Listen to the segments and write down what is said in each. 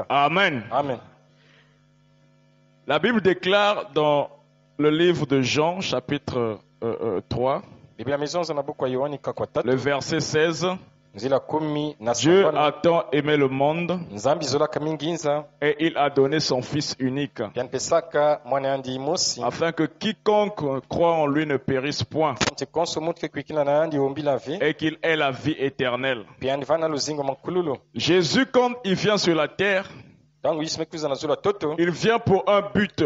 Amen. Amen. La Bible déclare dans le livre de Jean, chapitre 3, le verset 16, Dieu a tant aimé le monde et il a donné son Fils unique afin que quiconque croit en lui ne périsse point et qu'il ait la vie éternelle. Jésus, quand il vient sur la terre, il vient pour un but,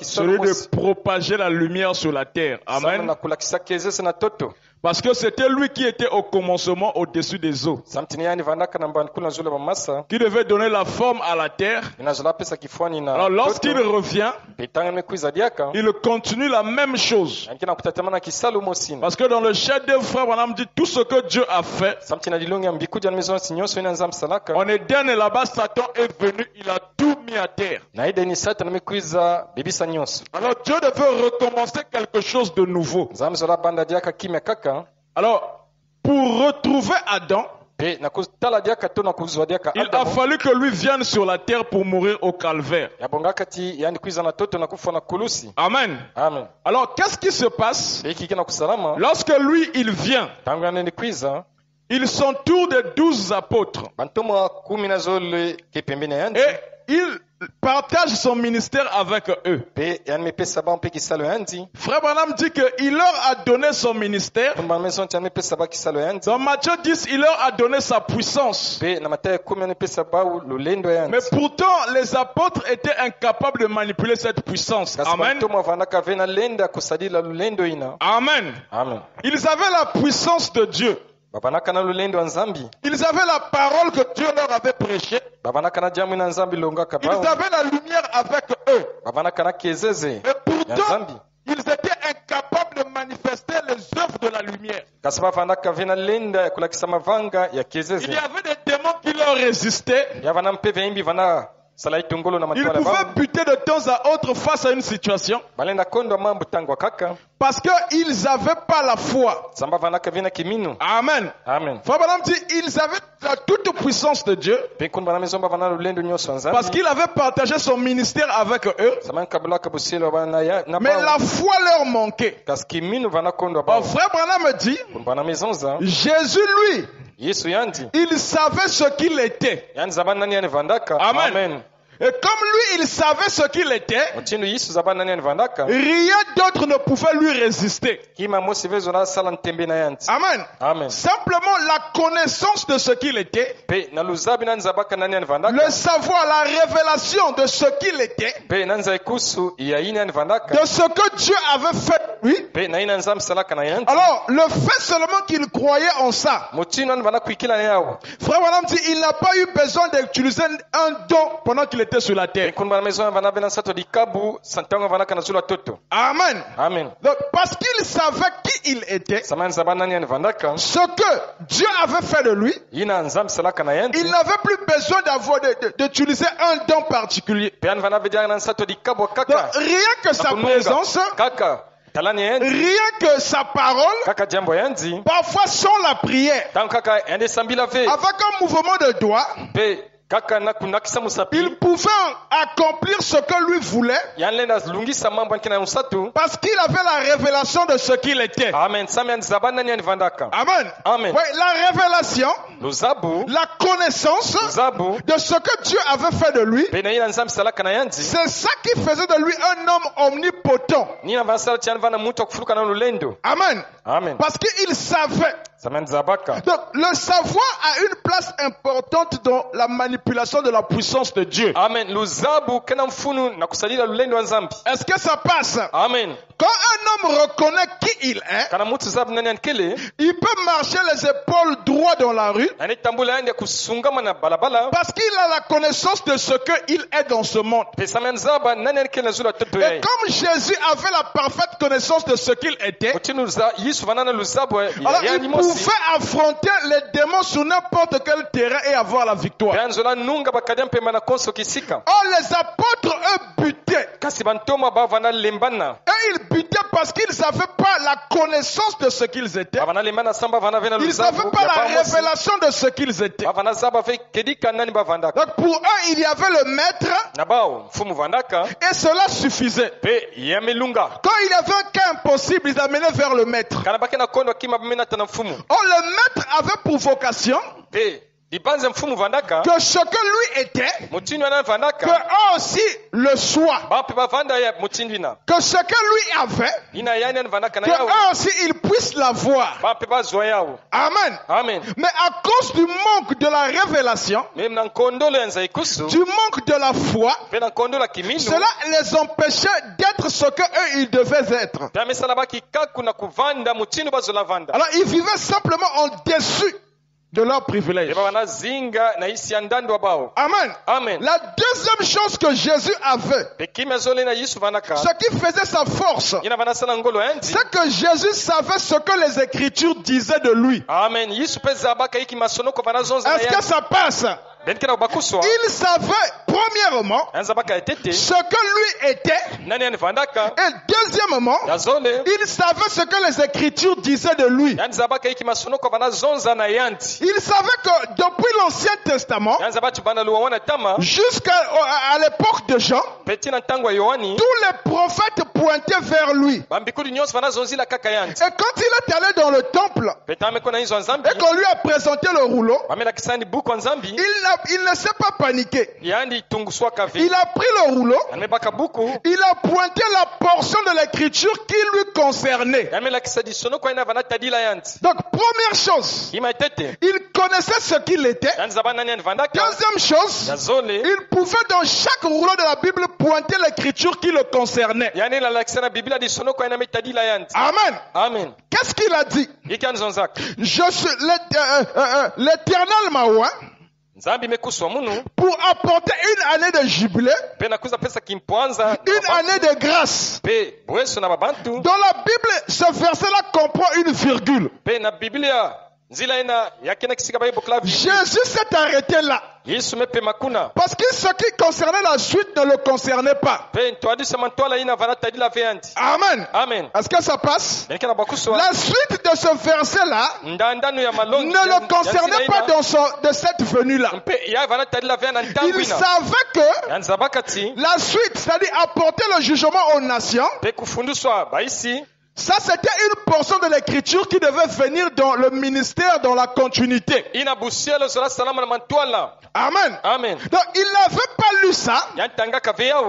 celui de propager la lumière sur la terre. Amen. Parce que c'était lui qui était au commencement au-dessus des eaux, qui devait donner la forme à la terre. Alors lorsqu'il revient, il continue la même chose. Parce que dans le chef-d'œuvre, frère Branham dit tout ce que Dieu a fait. En Éden et là-bas, Satan est venu, il a tout mis à terre. Alors Dieu devait recommencer quelque chose de nouveau. Alors, pour retrouver Adam, il a fallu que lui vienne sur la terre pour mourir au calvaire. Amen. Amen. Alors, qu'est-ce qui se passe lorsque lui, il vient? Il s'entoure des 12 apôtres. Et il partage son ministère avec eux. Frère Branham dit qu'il leur a donné son ministère. Dans Matthieu 10, il leur a donné sa puissance. Mais pourtant, les apôtres étaient incapables de manipuler cette puissance. Amen. Amen. Amen. Ils avaient la puissance de Dieu. Ils avaient la parole que Dieu leur avait prêchée. Ils avaient la lumière avec eux. Et pourtant, ils étaient incapables de manifester les œuvres de la lumière. Il y avait des démons qui leur résistaient. Ils pouvaient buter de temps à autre face à une situation. Parce qu'ils n'avaient pas la foi. Amen. Amen. Frère Branham dit ils avaient la toute puissance de Dieu. Parce qu'il avait partagé son ministère avec eux. Mais la foi leur manquait. Frère Branham dit Jésus lui, il savait ce qu'il était. Amen. Et comme lui, il savait ce qu'il était, rien d'autre ne pouvait lui résister. Amen. Amen. Simplement la connaissance de ce qu'il était, le savoir, la révélation de ce qu'il était, de ce que Dieu avait fait lui. Alors, le fait seulement qu'il croyait en ça, Frère Branham dit il n'a pas eu besoin d'utiliser un don pendant qu'il était sur la terre. Amen. Amen. Donc, parce qu'il savait qui il était, ce que Dieu avait fait de lui, il n'avait plus besoin d'utiliser un don particulier. Donc, rien que sa présence, rien que sa parole, parfois sans la prière, avec un mouvement de doigt, il pouvait accomplir ce que lui voulait parce qu'il avait la révélation de ce qu'il était. Amen. Amen. Amen. Oui, la révélation, la connaissance de ce que Dieu avait fait de lui, c'est ça qui faisait de lui un homme omnipotent. Amen. Amen. Parce qu'il savait. Donc, le savoir a une place importante dans la manipulation de la puissance de Dieu. Amen. Est-ce que ça passe? Amen. Quand un homme reconnaît qui il est, il peut marcher les épaules droits dans la rue parce qu'il a la connaissance de ce qu'il est dans ce monde. Et comme Jésus avait la parfaite connaissance de ce qu'il était, alors il pouvait affronter les démons sur n'importe quel terrain et avoir la victoire. Or, les apôtres, eux, butaient. Et ils butaient parce qu'ils n'avaient pas la connaissance de ce qu'ils étaient. Ils n'avaient pas la révélation de ce qu'ils étaient. Donc pour eux, il y avait le maître et cela suffisait. Quand il y avait un cas impossible, ils amenaient vers le maître. Or, le maître avait pour vocation que chacun lui était, que eux aussi le soient. Que chacun lui avait, que eux aussi ils puissent l'avoir. Amen. Mais à cause du manque de la révélation, du manque de la foi, cela les empêchait d'être ce qu'eux ils devaient être. Alors ils vivaient simplement en dessus de leur privilège. Amen. La deuxième chose que Jésus avait, ce qui faisait sa force, c'est que Jésus savait ce que les Écritures disaient de lui. Est-ce que ça passe? Il savait, premièrement, ce que lui était, et deuxièmement, il savait ce que les Écritures disaient de lui. Il savait que depuis l'Ancien Testament, jusqu'à l'époque de Jean, tous les prophètes pointaient vers lui. Et quand il est allé dans le temple, et qu'on lui a présenté le rouleau, il ne s'est pas paniqué. Il a pris le rouleau, il a pointé la portion de l'écriture qui lui concernait. Donc, première chose, il connaissait ce qu'il était. Deuxième chose, il pouvait dans chaque rouleau de la Bible pointer l'écriture qui le concernait. Amen. Qu'est-ce qu'il a dit? Je suis l'Éternel m'a oint pour apporter une année de jubilé, une année de grâce. Dans la Bible, ce verset-là comprend une virgule. Jésus s'est arrêté là. Parce que ce qui concernait la suite ne le concernait pas. Amen. Est-ce que ça passe? La suite de ce verset-là ne le concernait pas de cette venue-là. Il savait que la suite, c'est-à-dire apporter le jugement aux nations, ça, c'était une portion de l'écriture qui devait venir dans le ministère, dans la continuité. Amen. Donc, il n'avait pas lu ça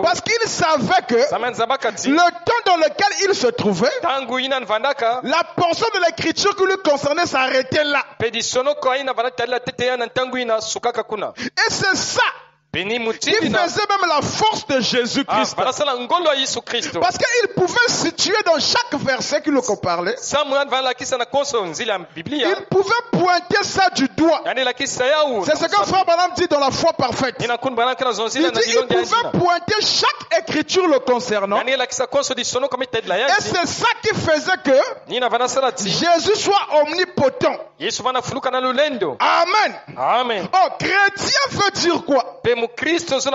parce qu'il savait que le temps dans lequel il se trouvait, la portion de l'écriture qui lui concernait s'arrêtait là. Et c'est ça qui faisait même la force de Jésus-Christ. Parce qu'il pouvait situer dans chaque verset qui le parlait. Il pouvait pointer ça du doigt. C'est ce que Frère Branham dit dans la foi parfaite. Il dit il pouvait pointer chaque écriture le concernant. Et c'est ça qui faisait que Jésus soit omnipotent. Amen. Oh, chrétien veut dire quoi? Comme Christ. Est-ce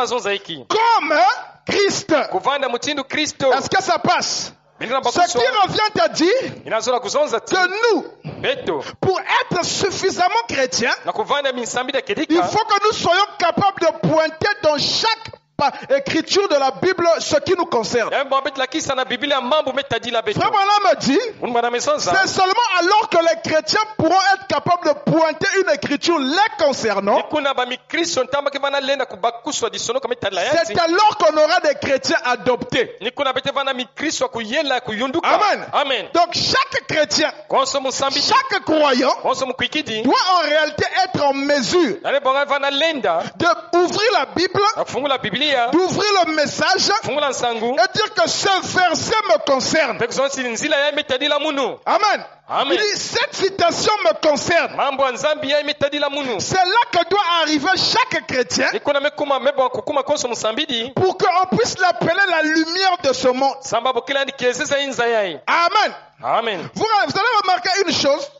que ça passe? Ce qui revient à dire que nous, pour être suffisamment chrétiens, il faut que nous soyons capables de pointer dans chaque écriture de la Bible ce qui nous concerne. Frère Branham dit, c'est seulement alors que les chrétiens pourront être capables de pointer une écriture les concernant. C'est alors qu'on aura des chrétiens adoptés. Amen. Donc chaque chrétien, chaque croyant doit en réalité être en mesure d'ouvrir la Bible, d'ouvrir le message et dire que ce verset me concerne. Amen. Il dit, cette citation me concerne. C'est là que doit arriver chaque chrétien pour qu'on puisse l'appeler la lumière de ce monde. Amen. Vous allez remarquer une chose.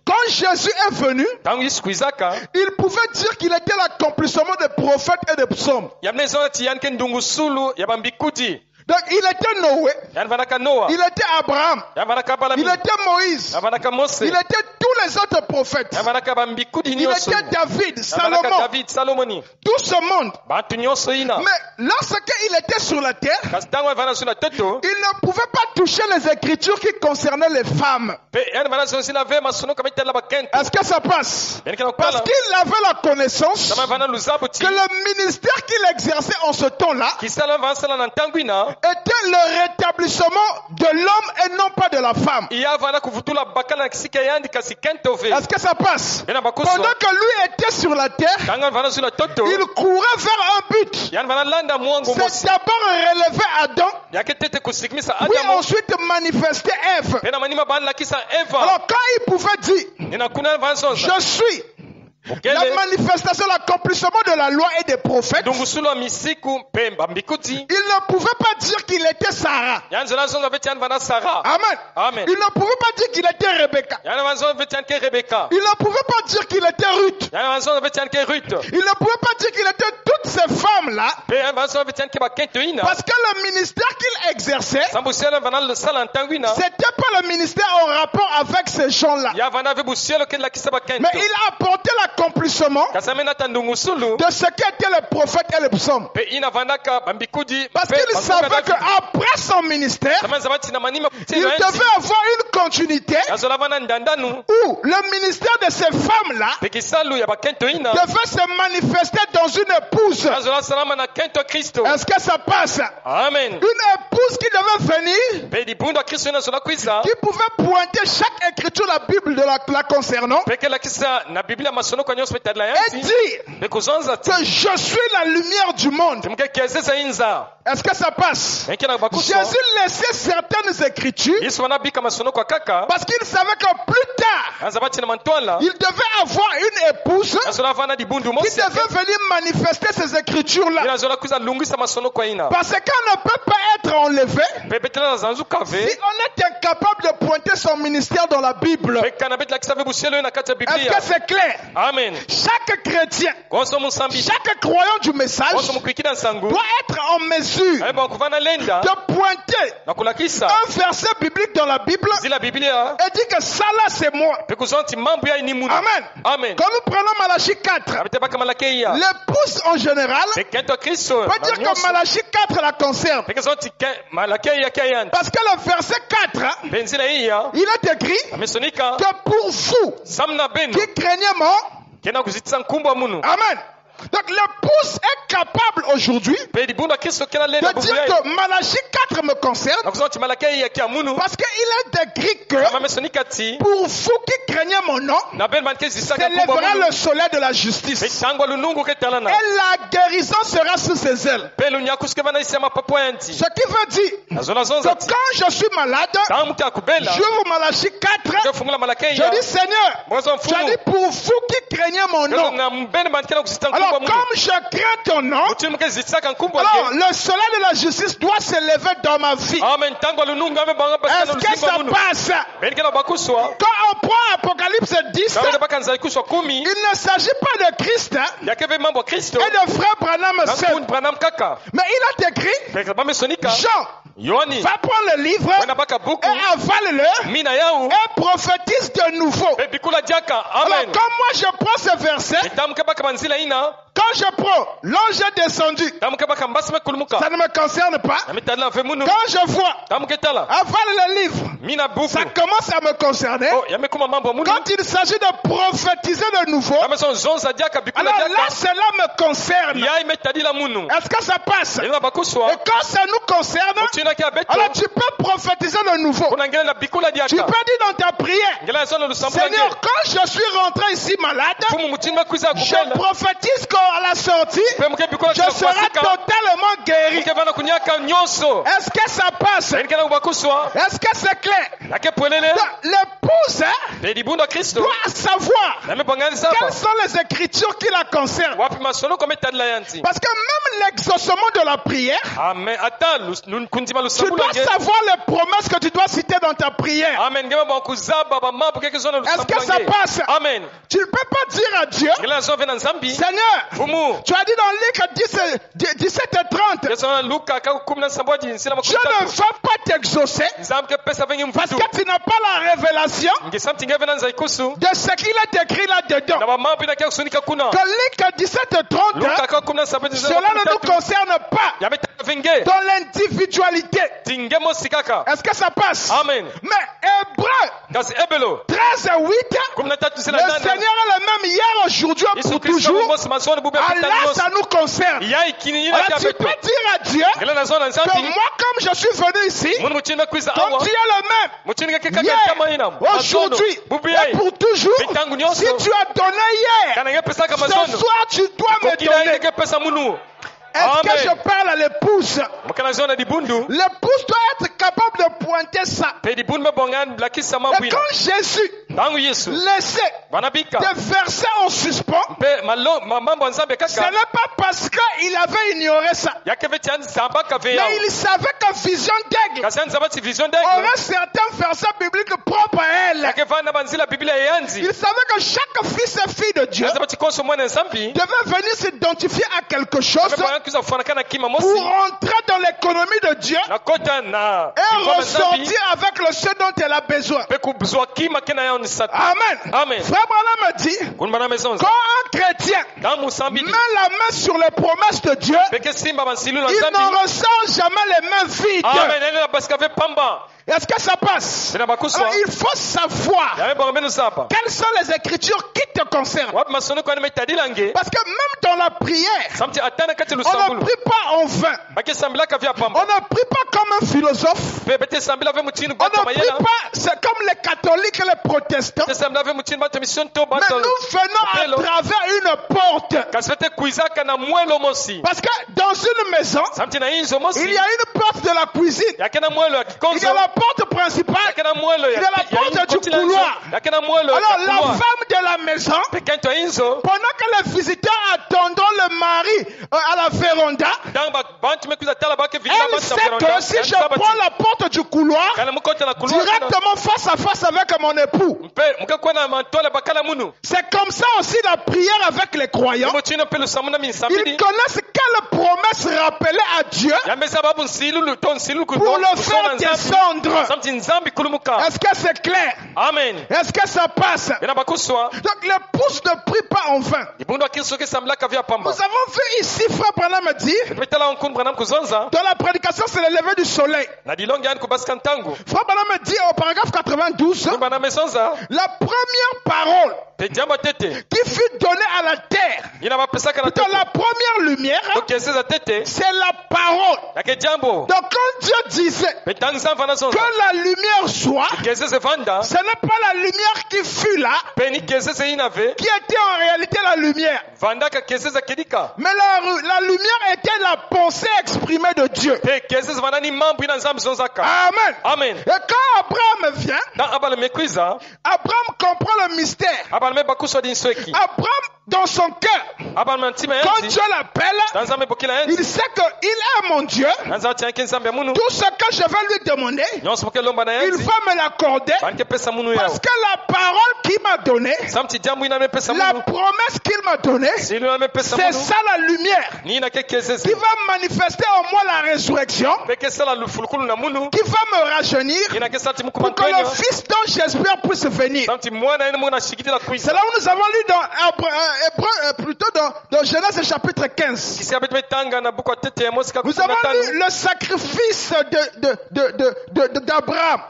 Quand Jésus est venu, il pouvait dire qu'il était l'accomplissement des prophètes et des psaumes. Donc il était Noé, il était Abraham, il était Moïse, il était tous les autres prophètes, il était David, Salomon, tout ce monde. Mais lorsqu'il était sur la terre, il ne pouvait pas toucher les écritures qui concernaient les femmes. Est-ce que ça passe? Parce qu'il avait la connaissance que le ministère qu'il exerçait en ce temps-là était le rétablissement de l'homme et non pas de la femme. Est-ce que ça passe? Pendant que lui était sur la terre, il courait vers un but. C'est d'abord relever Adam, puis ensuite manifester Ève. Alors quand il pouvait dire, je suis la manifestation, l'accomplissement de la loi et des prophètes, il ne pouvait pas dire qu'il était Sarah. Amen. Il ne pouvait pas dire qu'il était Rebecca. Il ne pouvait pas dire qu'il était Ruth. Il ne pouvait pas dire qu'il était toutes ces femmes-là. Parce que le ministère qu'il exerçait, c'était pas le ministère en rapport avec ces gens-là. Mais il a apporté l'accomplissement de ce qu'étaient les prophètes et les psaumes. Parce qu'il savait qu'après son ministère, il devait avoir une continuité où le ministère de ces femmes-là devait se manifester dans une épouse. Est-ce que ça passe? Amen. Une épouse qui devait venir, qui pouvait pointer chaque écriture de la Bible la concernant, et dire que je suis la lumière du monde. Est-ce que ça passe? Jésus laissait certaines écritures parce qu'il savait que plus tard, il devait avoir une épouse qui devait venir manifester ces écritures-là. Parce qu'on ne peut pas être enlevé si on est incapable de pointer son ministère dans la Bible. Est-ce que c'est clair? Amen. Chaque chrétien, chaque croyant du message doit être en mesure de pointer un verset biblique dans la Bible et dire que ça là c'est moi. Amen. Quand nous prenons Malachie 4, l'épouse en général peut dire que Malachie 4 la concerne. Parce que le verset 4, il est écrit que pour vous qui craignez mort, amen. Donc l'épouse est capable aujourd'hui de dire que Malachie 4 me concerne parce qu'il est écrit que pour vous qui craignez mon nom, s'élèvera le soleil de la justice et la guérison sera sous ses ailes. Ce qui veut dire que quand je suis malade, j'ouvre Malachie 4, je dis Seigneur, je dis pour vous qui craignez mon nom. Alors comme je crains ton nom, alors le soleil de la justice doit s'élever dans ma vie. Est-ce que ça passe? Quand on prend Apocalypse 10, il ne s'agit pas de Christ et de frère Branham seul. Mais il a écrit Jean, va prendre le livre et avale-le et prophétise de nouveau. Alors comme moi je prends ce verset, quand je prends l'ange est descendu, ça ne me concerne pas. Quand je vois avale le livre, ça commence à me concerner. Quand il s'agit de prophétiser de nouveau, alors là cela me concerne. Est-ce que ça passe? Et quand ça nous concerne, alors tu peux prophétiser de nouveau. Tu peux dire dans ta prière, Seigneur, quand je suis rentré ici malade, je prophétise qu'à la sortie, je serai totalement guéri. Est-ce que ça passe? Est-ce que c'est clair? L'épouse doit savoir quelles sont les écritures qui la concernent. Parce que même l'exaucement de la prière, tu dois savoir les promesses que tu dois citer dans ta prière. Est-ce que ça passe? Amen. Tu ne peux pas dire à Dieu, Seigneur, tu as dit dans Luc 17 et 30, je ne vais pas t'exaucer parce que tu n'as pas la révélation de ce qu'il est écrit là-dedans. Que Luc 17 et 30, cela ne nous concerne pas dans l'individualité. Est-ce que ça passe? Amen. Mais Hébreux 13 et 8, le Seigneur est le même hier, aujourd'hui et pour toujours. Allah, ça nous concerne. Alors tu peux dire à Dieu que moi, comme je suis venu ici, ton Dieu est le même. Hier, aujourd'hui et pour toujours. Si tu as donné hier, ce soir tu dois me donner. Est-ce que je parle à l'épouse? L'épouse doit être capable de pointer ça. Et quand Jésus laissait des versets en suspens, ce n'est pas parce qu'il avait ignoré ça. Mais il savait que vision d'aigle aurait certains versets bibliques propres à elle. Il savait que chaque fils et fille de Dieu devait venir s'identifier à quelque chose pour entrer dans l'économie de Dieu et ressortir avec le ce dont elle a besoin. Amen. Frère Branham me dit, quand un chrétien met la main sur les promesses de Dieu, il ne ressent jamais les mains vides. Est-ce que ça passe? Alors, il faut savoir quelles sont les écritures qui te concernent. Parce que même dans la prière, on ne prie pas en vain. On ne prie pas comme un philosophe. On ne prie pas, c'est comme les catholiques et les protestants. Mais nous venons à travers une porte. Parce que dans une maison, il y a une porte de la cuisine. Il y a la porte principale. Il y a la porte du couloir. Alors la femme de la maison, pendant que les visiteurs attendent le mari à la véranda, elle sait que si je prends la porte du couloir, directement face à face avec mon époux. C'est comme ça aussi la prière avec les croyants. Ils connaissent quelle promesse rappeler à Dieu pour le faire descendre. Est-ce que c'est clair? Amen. Est-ce que ça passe? Donc l'épouse ne prie pas en vain. Nous avons vu ici, frère Branham dit, dans la prédication c'est le lever du soleil. Frère Branham dit au paragraphe 92, la première parole qui fut donnée à la terre, dans la première lumière, c'est la parole. Donc quand Dieu disait que la lumière soit, ce n'est pas la lumière qui fut là, qui était en réalité la lumière. Mais la lumière était la pensée exprimée de Dieu. Amen. Et quand Abraham vient, Abraham comprend le mystère. Abraham, dans son cœur, quand Dieu l'appelle, il sait qu'il est mon Dieu. Tout ce que je vais lui demander, il va me l'accorder parce que la parole qu'il m'a donnée, la promesse qu'il m'a donnée, c'est ça la lumière qui va manifester en moi la résurrection, qui va me rajeunir pour que le Fils dont j'espère puisse venir. C'est là où nous avons lu dans plutôt dans Genèse chapitre 15. Nous avons lu le sacrifice d'Abraham.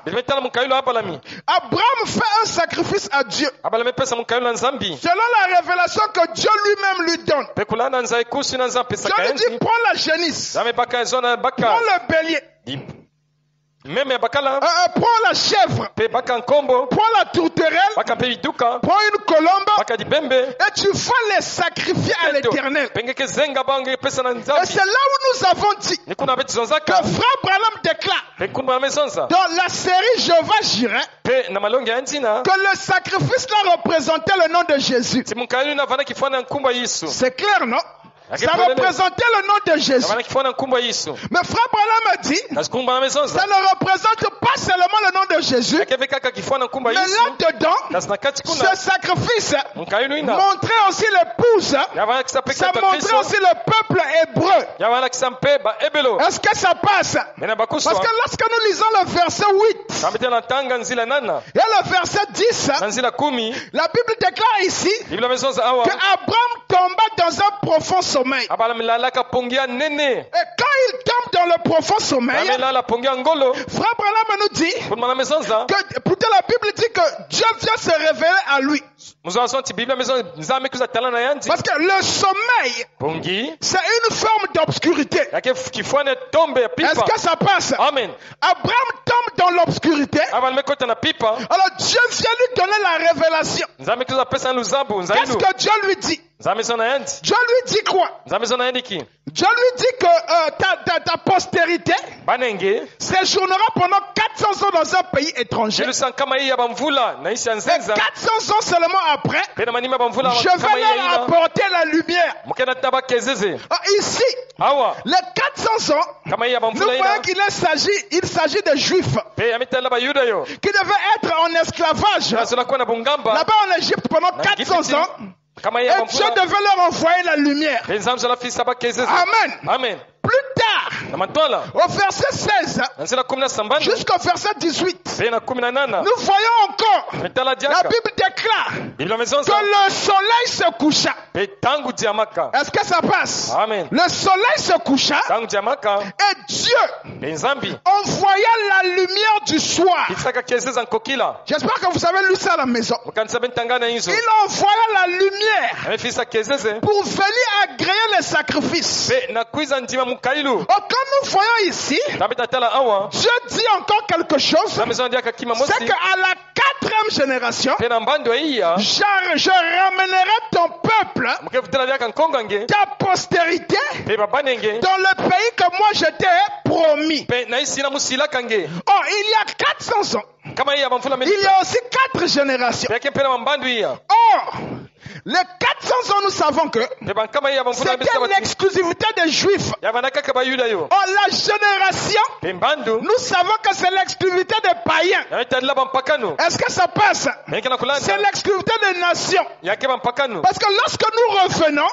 Abraham fait un sacrifice à Dieu selon la révélation que Dieu lui-même lui donne. Dieu lui dit, prends la génisse, prends le bélier, prends la chèvre, prends la tourterelle, prends une colombe, et tu vas les sacrifier à l'Éternel. Et c'est là où nous avons dit que frère Branham déclare dans la série Jéhovah Jireh que le sacrifice là représentait le nom de Jésus. C'est clair, non? Ça représentait le nom de Jésus. Mais frère Branham a dit, ça ne représente pas seulement le nom de Jésus, mais là-dedans, ce sacrifice montrait aussi l'épouse, ça montrait aussi le peuple hébreu. Est-ce que ça passe? Parce que lorsque nous lisons le verset 8 et le verset 10, la Bible déclare ici que Abraham tomba dans un profond sommeil. Et quand il tombe dans le profond sommeil, frère Branham nous dit que plutôt la Bible dit que Dieu vient se révéler à lui. Parce que le sommeil, c'est une forme d'obscurité. Est-ce que ça passe? Amen. Abraham tombe dans l'obscurité. Alors Dieu vient lui donner la révélation. Qu'est-ce que Dieu lui dit? Dieu lui dit quoi? Dieu lui dit que ta postérité séjournera pendant 400 ans dans un pays étranger. Et 400 ans seulement après, je vais leur apporter la lumière. Ici, les 400 ans, nous voyons qu'il s'agit de Juifs qui devaient être en esclavage là-bas en Égypte pendant 400 ans. Et Dieu devait leur envoyer la lumière. Amen. Plus tard, au verset 16 jusqu'au verset 18, nous voyons encore, la Bible déclare que le soleil se coucha. Est-ce que ça passe? Amen. Le soleil se coucha et Dieu envoya la lumière du soir. J'espère que vous avez lu ça à la maison. Il envoya la lumière pour venir agréer les sacrifices. Quand nous voyons ici, Dieu dit encore quelque chose, c'est qu'à la 4e génération, je ramènerai ton peuple, ta postérité, dans le pays que moi je t'ai promis. Oh, il y a 400 ans, il y a aussi 4 générations. Or, les 400 ans, nous savons que c'était l'exclusivité des Juifs. Or, la génération, nous savons que c'est l'exclusivité des païens. Est-ce que ça passe? C'est l'exclusivité des nations. Parce que lorsque nous revenons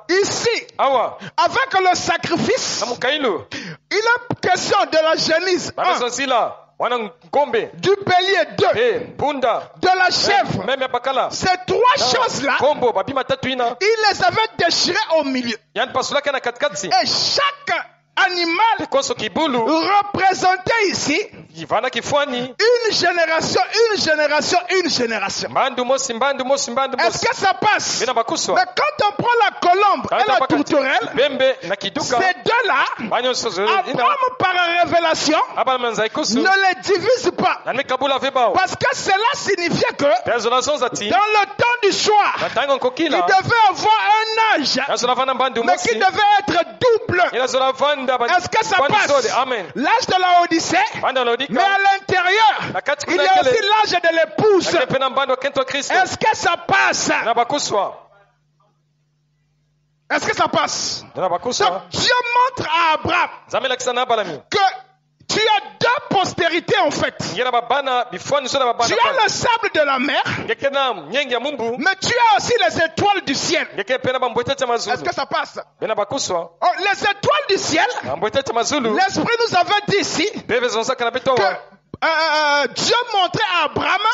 ici, avec le sacrifice, il est question de la génisse. Du bélier 2, de la chèvre. Ces 3 choses-là, il les avait déchirées au milieu. Et chaque animal représentait ici une génération. Est-ce que ça passe? Mais quand on prend la colombe et la tourterelle, ces deux-là, Abraham par révélation ne les divise pas. Parce que cela signifiait que dans le temps du soir, il devait avoir un âge, mais qui devait être double. Est-ce que ça passe? L'âge de la Odyssée, mais à l'intérieur, il y a aussi l'âge de l'épouse. Est-ce que ça passe? Est-ce que ça passe? Donc, Dieu montre à Abraham que tu as 2 postérités en fait. Tu as le sable de la mer, mais tu as aussi les étoiles du ciel. Est-ce que ça passe? Oh, les étoiles du ciel, l'Esprit nous avait dit ici que Dieu montrait à Abraham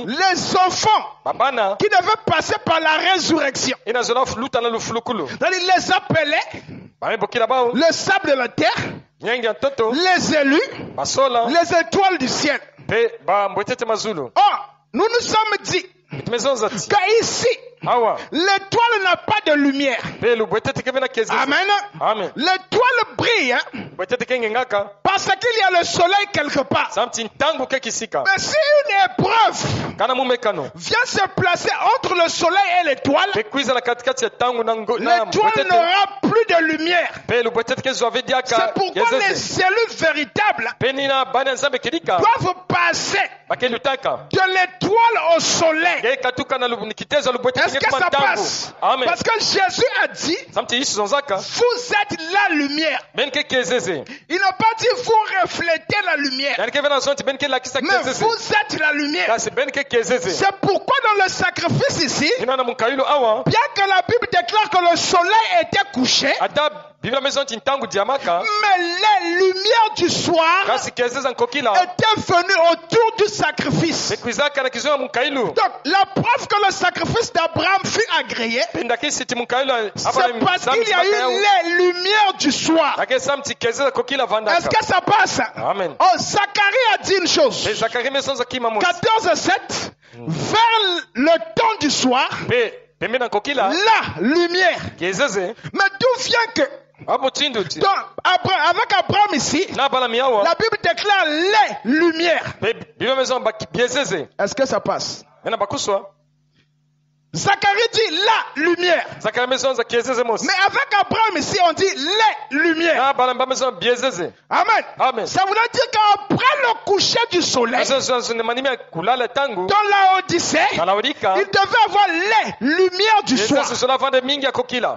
les enfants qui devaient passer par la résurrection. Il les appelait le sable de la terre, les élus, les étoiles du ciel. Oh, nous nous sommes dit qu'ici, l'étoile n'a pas de lumière. Amen. L'étoile brille parce Parce qu'il y a le soleil quelque part. Mais si une épreuve vient se placer entre le soleil et l'étoile, l'étoile n'aura plus de lumière. C'est pourquoi les cellules véritables doivent passer de l'étoile au soleil. Est-ce que ça passe? Parce que Jésus a dit, vous êtes la lumière. Il n'a pas dit vous reflétez la lumière, mais vous êtes la lumière. C'est pourquoi dans le sacrifice ici, bien que la Bible déclare que le soleil était couché, mais les lumières du soir étaient venues autour du sacrifice. Donc la preuve que le sacrifice d'Abraham fut agréé, c'est parce qu'il y a eu les lumières du soir. Est-ce que ça passe? Amen. Oh, Zacharie a dit une chose. 14:7, vers le temps du soir, la lumière. Mais d'où vient que donc, avec Abraham ici, la Bible déclare les lumières. Est-ce que ça passe? Zacharie dit la lumière. Mais avec Abraham ici, on dit les lumières. Amen. Ça voudrait dire qu'après le coucher du soleil, dans la Odyssée, il devait avoir les lumières du soir.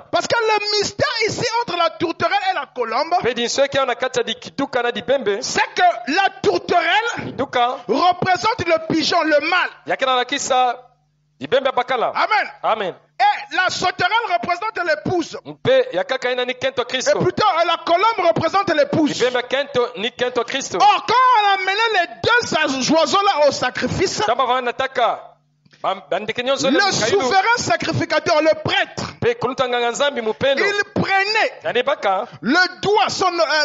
Parce que le mystère ici entre la tourterelle et la colombe, c'est que la tourterelle représente le pigeon, le mâle. Amen. Amen. Et la sauterelle représente l'épouse. Et plutôt la colombe représente l'épouse. Or, quand on a mené les deux oiseaux-là au sacrifice, le souverain sacrificateur, le prêtre, il prenait le doigt,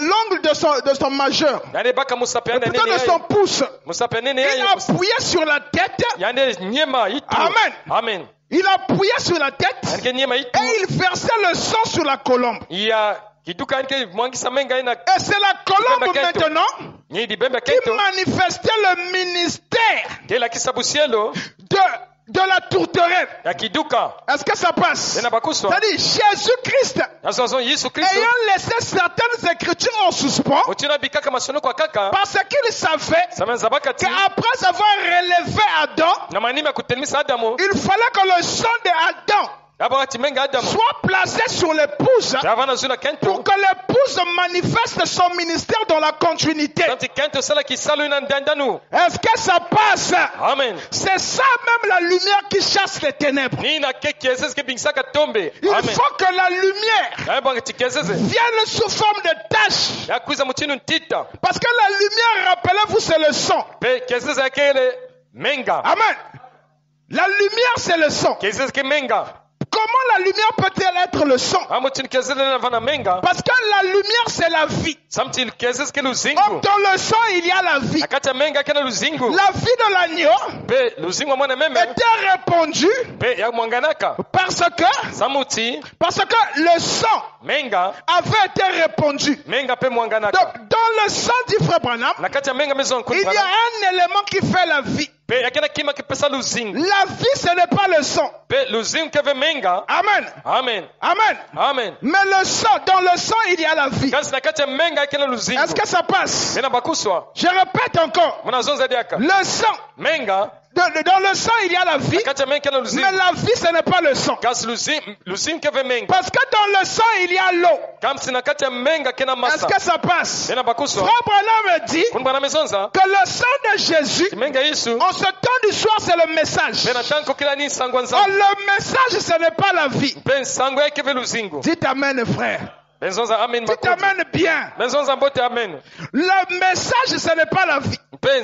l'ongle de son majeur, plutôt de son pouce, il appuyait sur la tête. Amen. Amen. Il appuyait sur la tête et il versait le sang sur la colombe. Et c'est la colombe maintenant qui manifestait le ministère de la tourterelle. Est-ce que ça passe? C'est-à-dire Jésus-Christ, ayant laissé certaines écritures en suspens, parce qu'il savait qu'après avoir relevé Adam, il fallait que le sang d'Adam soit placé sur l'épouse pour que l'épouse manifeste son ministère dans la continuité. Est-ce que ça passe? Amen. C'est ça même la lumière qui chasse les ténèbres. Il faut que la lumière vienne sous forme de tache. Parce que la lumière, rappelez-vous, c'est le sang. Amen. La lumière, c'est le sang. Comment la lumière peut-elle être le sang? Parce que la lumière, c'est la vie. Or, dans le sang, il y a la vie. La vie de l'agneau était répandue parce que le sang avait été répandu. Donc, dans le sang du frère Branham, il y a un élément qui fait la vie. La vie, ce n'est pas le sang. Amen. Amen. Amen. Amen. Mais le sang, dans le sang, il y a la vie. Est-ce que ça passe? Je répète encore. Le sang. Dans le sang, il y a la vie. Mais la vie, ce n'est pas le sang. Parce que dans le sang, il y a l'eau. Est-ce que ça passe? Frère Branham dit que le sang de Jésus, en ce temps du soir, c'est le message. Or, le message, ce n'est pas la vie. Dites amen, frère. Dites amen bien. Le message, ce n'est pas la vie. Mais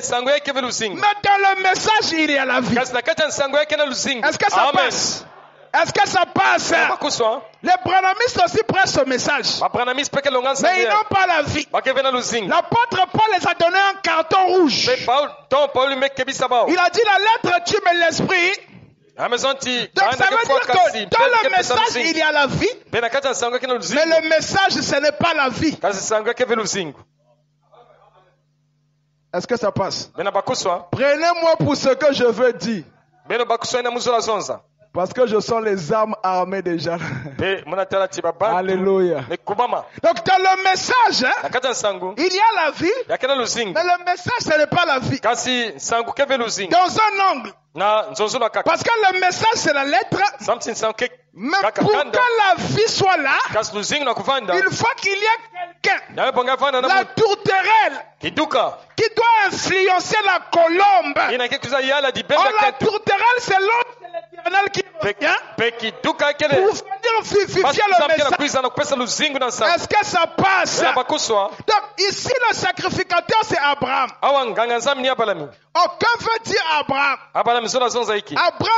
dans le message, il y a la vie. Est-ce que ça passe? Est-ce que ça passe? Les branhamistes aussi prennent ce message. Mais ils n'ont pas la vie. L'apôtre Paul les a donné un carton rouge. Il a dit la lettre tue mais l'esprit. Donc ça veut dire que dans le message il y a la vie, mais le message ce n'est pas la vie. Est-ce que ça passe? Prenez-moi pour ce que je veux dire. Parce que je sens les armes armées déjà. Alléluia. Donc dans le message, il y a la vie, mais le message ce n'est pas la vie. Dans un angle. Parce que le message c'est la lettre. Mais pour que la vie soit là, il faut qu'il y ait quelqu'un, la tourterelle, qui doit influencer la colombe. Or, la tourterelle c'est l'autre de l'Éternel qui revient pour venir vivifier le message. Est-ce que ça passe? Donc ici le sacrificateur c'est Abraham. Oh, que veut dire Abraham? Abraham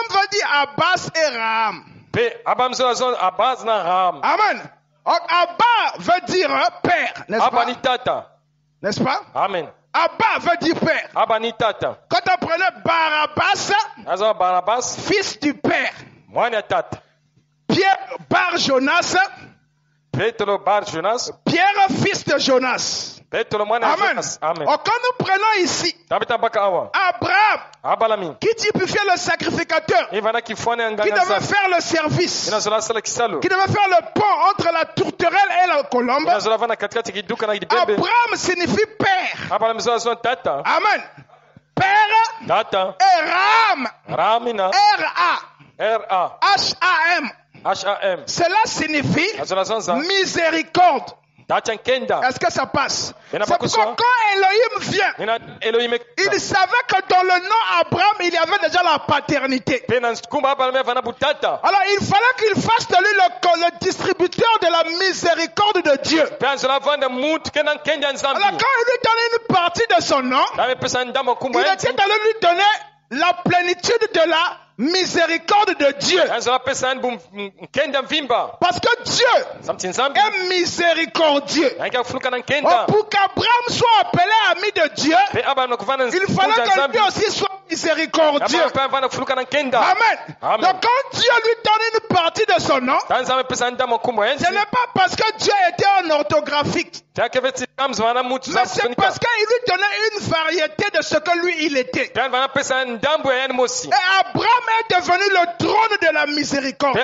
veut dire Abbas et Raham. Amen. Abba veut dire père, n'est-ce pas? N'est-ce pas? Amen. Abba veut dire père. Quand on prenait Barabbas, fils du père. Pierre Bar Jonas. Pierre fils de Jonas. Amen. Oh, quand nous prenons ici Abraham qui typifiait le sacrificateur, qui devait faire le service, qui devait faire le pont entre la tourterelle et la colombe. Abraham signifie père. Amen. Père et Ram. R-A-H-A-M. Cela signifie miséricorde. Est-ce que ça passe? C'est pourquoi quand Elohim vient, il savait que dans le nom Abraham, il y avait déjà la paternité. Alors il fallait qu'il fasse de lui le distributeur de la miséricorde de Dieu. Alors quand il lui donnait une partie de son nom, il était allé lui donner la plénitude de la miséricorde de Dieu. Parce que Dieu est miséricordieux. Pour qu'Abraham soit appelé ami de Dieu, il fallait que lui aussi soit miséricordieux. Amen. Donc quand Dieu lui donne une partie de son nom, ce n'est pas parce que Dieu était un orthographique, mais c'est parce qu'il lui donnait une variété de ce que lui il était. Et Abraham est devenu le trône de la miséricorde.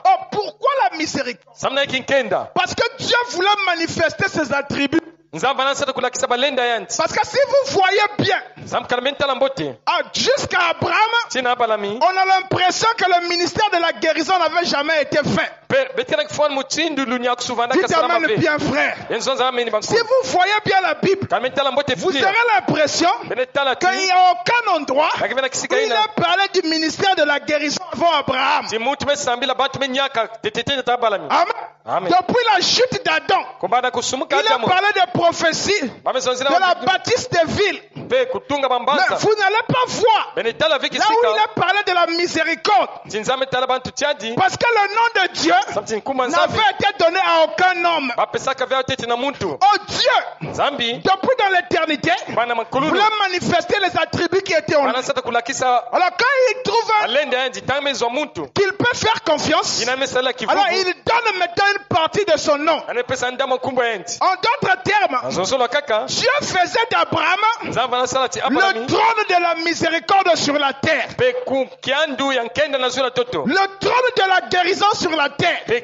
Oh, pourquoi la miséricorde? Parce que Dieu voulait manifester ses attributs. Parce que si vous voyez bien, jusqu'à Abraham, on a l'impression que le ministère de la guérison n'avait jamais été fait. Dites amen bien, frère. Si vous voyez bien la Bible, vous aurez l'impression qu'il n'y a aucun endroit où il a parlé du ministère de la guérison avant Abraham. Amen. Depuis la chute d'Adam, il a parlé des prophéties de la bâtisse des villes. Mais vous n'allez pas voir là où il a parlé de la miséricorde. Parce que le nom de Dieu n'avait été donné à aucun homme. Oh Dieu, depuis dans l'éternité, voulait manifester les attributs qui étaient en lui. Alors quand il trouve qu'il peut faire confiance, alors il donne maintenant une partie de son nom. En d'autres termes, Dieu faisait d'Abraham le trône de la miséricorde sur la terre, le trône de la guérison sur la terre, le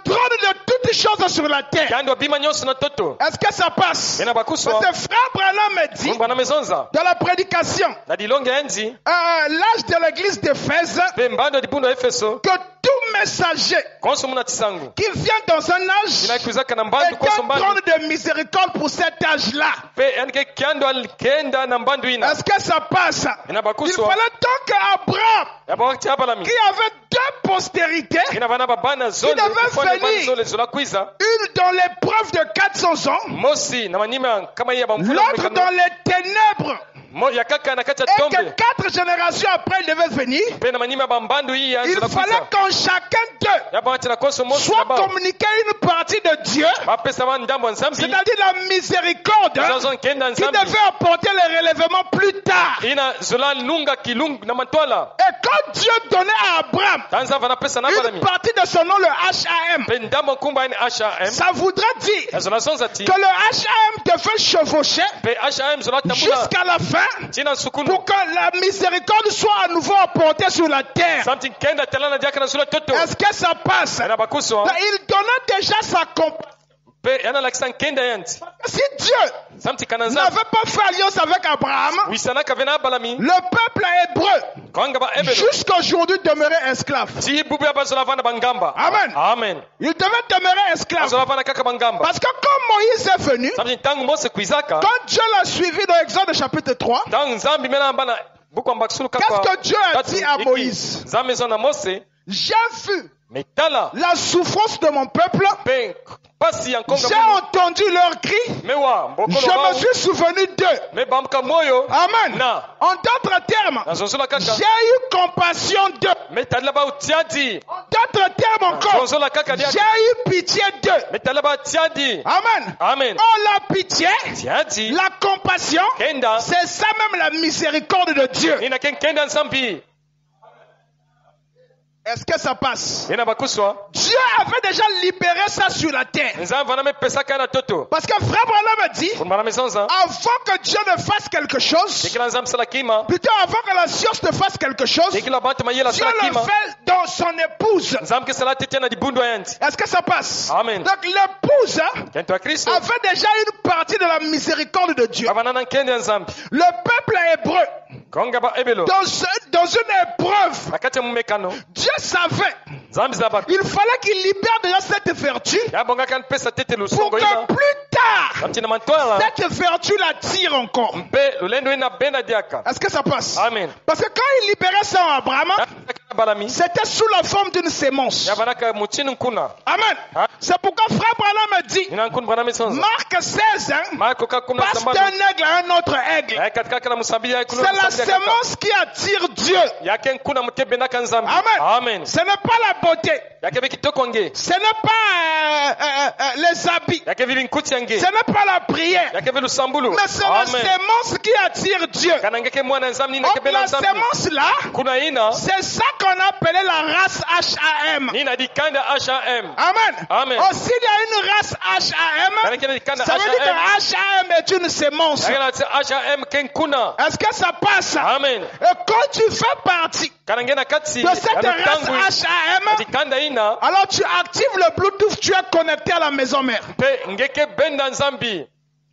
trône de toutes choses sur la terre. Est-ce que ça passe? Parce que frère Branham me dit dans la prédication, l'âge de l'église d'Éphèse, que tout messager qui vient dans un âge est un trône de miséricorde pour cet âge-là. Est-ce que ça passe? Il fallait donc qu'Abraham, qui avait deux postérités, qui devait venir, une dans l'épreuve de 400 ans, l'autre dans les ténèbres, et que 4 générations après il devait venir, il fallait qu'en chacun d'eux soit communiqué une partie de Dieu, c'est-à-dire la miséricorde qui devait apporter le relèvement plus tard. Et quand Dieu donnait à Abraham une partie de son nom, le HAM, ça voudrait dire que le HAM devait chevaucher jusqu'à la fin pour que la miséricorde soit à nouveau apportée sur la terre. Est-ce que ça passe? Il donnait déjà sa compagnie. Si Dieu n'avait pas fait alliance avec Abraham, le peuple hébreu jusqu'à aujourd'hui demeurait esclave. Amen. Amen. Il devait demeurer esclave. Parce que quand Moïse est venu, quand Dieu l'a suivi dans Exode chapitre 3, qu'est-ce que Dieu a dit à Moïse? J'ai vu la souffrance de mon peuple. J'ai entendu leurs cris. Je me suis souvenu d'eux. Amen. En d'autres termes, j'ai eu compassion d'eux. En d'autres termes encore, j'ai eu pitié d'eux. Amen. Amen. Oh, la pitié, la compassion, c'est ça même la miséricorde de Dieu. Est-ce que ça passe? Dieu avait déjà libéré ça sur la terre. Parce que Frère Branham dit, avant que Dieu ne fasse quelque chose, plutôt avant que la science ne fasse quelque chose, Dieu le fait dans son épouse. Est-ce que ça passe? Amen. Donc l'épouse avait déjà une partie de la miséricorde de Dieu. Le peuple hébreu, dans une épreuve, Dieu savait il fallait qu'il libère déjà cette vertu pour que plus tard cette vertu la tire encore. Est-ce que ça passe? Amen. Parce que quand il libérait ça en Abraham, c'était sous la forme d'une sémence. Amen. C'est pourquoi Frère Branham dit Marc 16 passe d'un aigle à un autre aigle. C'est la sémence qui attire Dieu. Amen. Ce n'est pas la beauté. Ce n'est pas les habits. Ce n'est pas la prière. Mais c'est la sémence qui attire Dieu. La sémence là, c'est ça qu'on appelait la race HAM. Amen. Aussi il y a une race HAM. Ça veut dire que HAM est une sémence. Est-ce que ça passe? Amen. Et quand tu fais partie de cette race HAM, alors tu actives le Bluetooth, tu es connecté à la maison mère.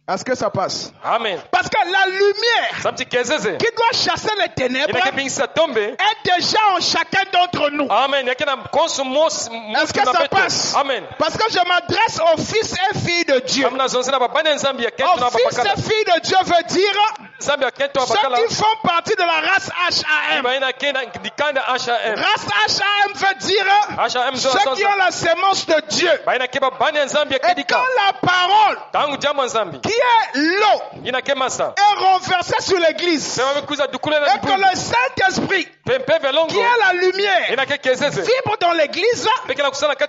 Est-ce que ça passe? Amen. Parce que la lumière qui doit chasser les ténèbres est déjà en chacun d'entre nous. Amen. Est-ce que ça passe? Amen. Parce que je m'adresse aux fils et filles de Dieu. Aux fils et filles de Dieu veut dire ceux qui font partie de la race HAM. Race HAM veut dire ceux qui ont la sémence de Dieu. Et quand la parole qui est l'eau est renversée sur l'église, et que le Saint-Esprit qui est la lumière vibre dans l'église,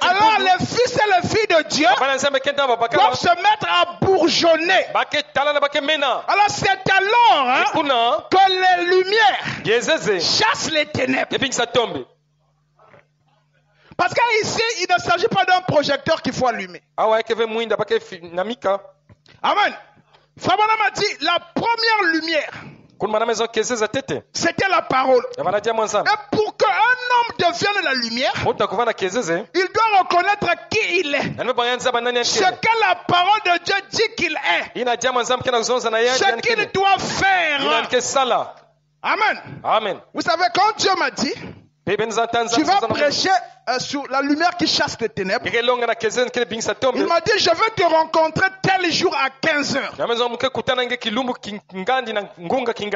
alors les fils et les filles de Dieu doivent se mettre à bourgeonner. Alors c'est alors que les lumières chassent les ténèbres. Parce qu'ici, il ne s'agit pas d'un projecteur qu'il faut allumer. Amen. Frère Branham a dit la première lumière, c'était la parole. Et pour qu'un homme devienne la lumière, il doit reconnaître qui il est. Ce que la parole de Dieu dit qu'il est. Ce qu'il doit faire. Amen. Vous savez, quand Dieu m'a dit, tu vas prêcher sur la lumière qui chasse les ténèbres, il m'a dit, je vais te rencontrer tel jour à 15h.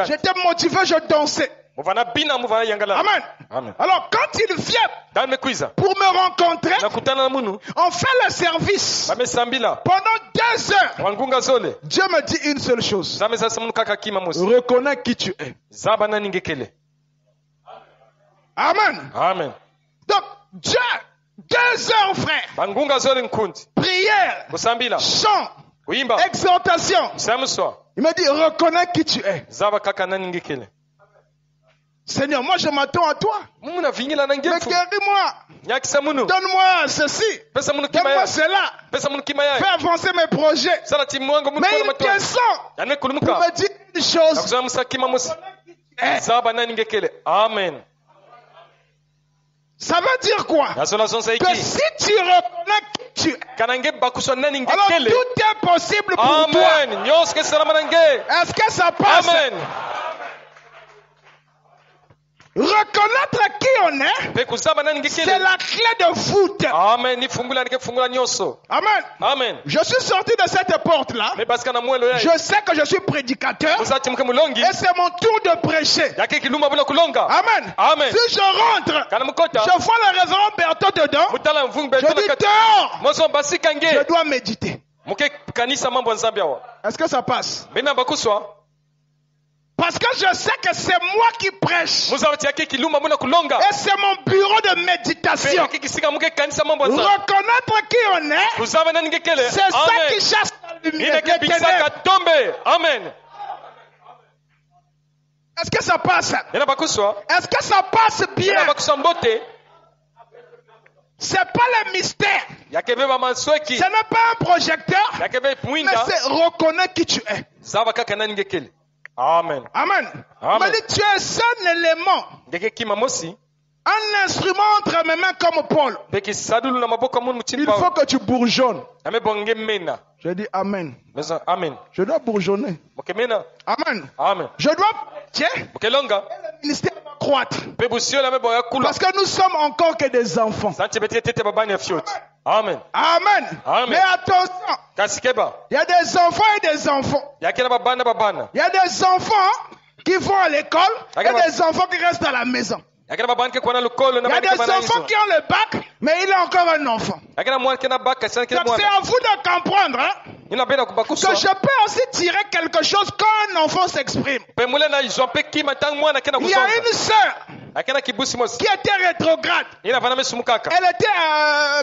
J'étais motivé, je dansais. Amen. Alors quand il vient pour me rencontrer, on fait le service pendant 2 heures. Dieu me dit une seule chose: reconnais qui tu es. Amen. Donc Dieu, 2 heures, frère. Prière, chant, exhortation. Il me dit reconnais qui tu es. Seigneur, moi je m'attends à toi. Mais guéris-moi. Donne-moi ceci. Donne-moi cela. Fais avancer mes projets. Mais il descend pour me dire une chose. Amen. Ça veut dire quoi? Que si tu reconnais qui tu es, alors tout est possible pour toi. Est-ce que ça passe? Amen. Reconnaître qui on est, c'est la clé de voûte. Amen. Amen. Amen. Je suis sorti de cette porte-là. Je sais que je suis prédicateur. Et c'est mon tour de prêcher. Amen. Amen. Si je rentre, je vois le révérend Berthaud dedans. Je dis dehors. Je dois méditer. Est-ce que ça passe? Parce que je sais que c'est moi qui prêche. Et c'est mon bureau de méditation. Reconnaître qui on est, c'est ça qui chasse la lumière. Amen. Est-ce que ça passe? Est-ce que ça passe bien? C'est pas le mystère. Ce n'est pas un projecteur. Mais c'est reconnaître qui tu es. Amen. Amen. Amen. Mais tu es un élément. Un instrument entre mes mains comme Paul. Il faut que tu bourgeonnes. Je dis Amen. Amen. Je dois bourgeonner. Amen. Amen. Je dois. Le ministère va croître. Parce que nous sommes encore que des enfants. Amen. Amen. Amen. Mais attention. Il y a des enfants et des enfants. Il y a des enfants qui vont à l'école et des enfants qui restent à la maison. Il y a des enfants qui ont le bac, mais il est encore un enfant. Donc c'est à vous de comprendre que je peux aussi tirer quelque chose quand un enfant s'exprime. Il y a une sœur qui était rétrograde. Elle était,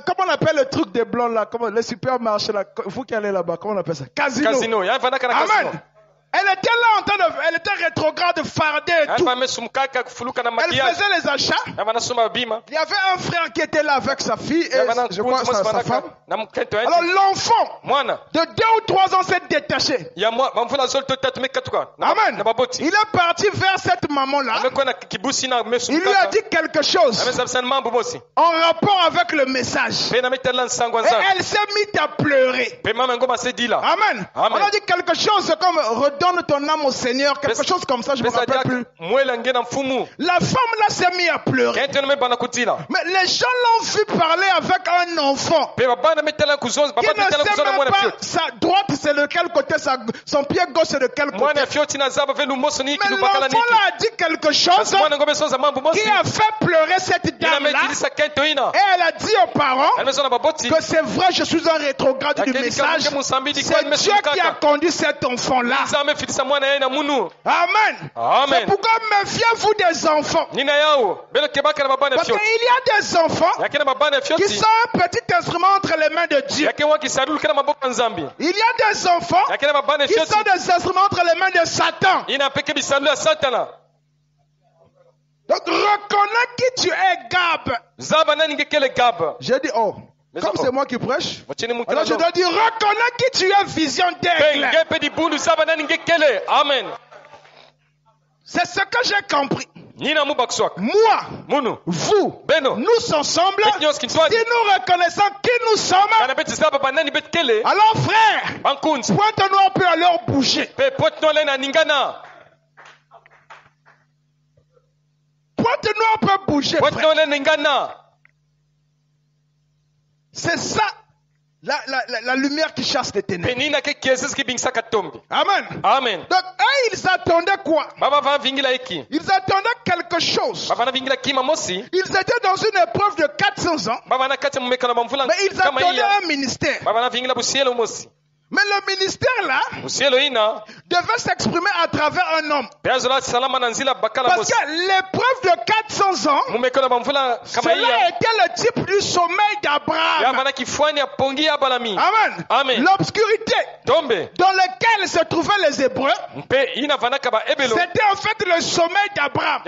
comment on appelle le truc des blancs là, le supermarché là, vous qui allez là-bas, comment on appelle ça? Casino. Amen. Elle était là en train de, elle était rétrograde, fardée et tout. Elle faisait les achats. Il y avait un frère qui était là avec sa fille et je crois sa femme. Alors l'enfant de 2 ou 3 ans s'est détaché. Amen. Il est parti vers cette maman-là. Il lui a dit quelque chose en rapport avec le message. Et elle s'est mise à pleurer. Amen. On a dit quelque chose comme redonne ton âme au Seigneur, quelque chose comme ça, je ne me rappelle plus. La femme là s'est mise à pleurer. Mais les gens l'ont vu parler avec un enfant qui ne sait même pas sa droite c'est de quel côté, son pied gauche c'est de quel côté. Mais l'enfant là a dit quelque chose qui a fait pleurer cette dame là. Et elle a dit aux parents que c'est vrai, je suis un rétrograde du message. C'est Dieu qui a conduit cet enfant là. Amen. C'est pourquoi méfiez-vous des enfants. Parce qu'il y a des enfants qui sont un petit instrument entre les mains de Dieu. Il y a des enfants qui sont des instruments entre les mains de Satan. Donc reconnais qui tu es, Gab. J'ai dit comme c'est moi qui prêche, alors je dois dire reconnais qui tu es, vision d'aigle. Amen. C'est ce que j'ai compris. Moi, vous, nous ensemble, si nous reconnaissons qui nous sommes, alors frère, pointe-nous un peu à leur bouger. Pointe-nous un peu bouger. C'est ça. La lumière qui chasse les ténèbres. Amen. Amen. Donc, eux, ils attendaient quoi? Ils attendaient quelque chose. Ils étaient dans une épreuve de 400 ans. Mais ils attendaient un ministère. Mais le ministère là devait s'exprimer à travers un homme. Parce que l'épreuve de 400 ans, cela était le type du sommeil d'Abraham. Amen. L'obscurité dans laquelle se trouvaient les Hébreux, c'était en fait le sommeil d'Abraham.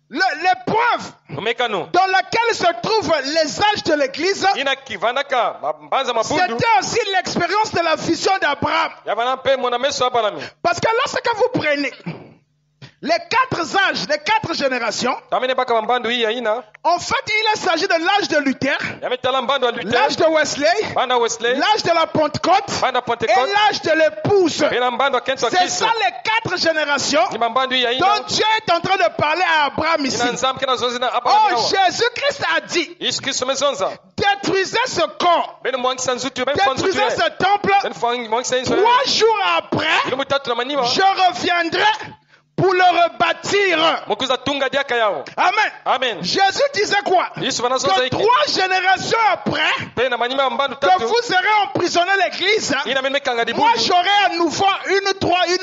L'épreuve dans laquelle se trouvent les âges de l'Église, c'était aussi l'expérience de la vision d'Abraham. Parce que lorsque vous prenez les 4 âges, les 4 générations, en fait, il s'agit de l'âge de Luther, l'âge de Wesley, l'âge de la Pentecôte et l'âge de l'épouse. C'est ça les 4 générations dont Dieu est en train de parler à Abraham ici. Oh, Jésus-Christ a dit, détruisez ce corps, détruisez ce temple, 3 jours après, je reviendrai pour le rebâtir. Amen. Jésus disait quoi? Que 3 générations après, que vous aurez emprisonné l'église, moi j'aurai à nouveau une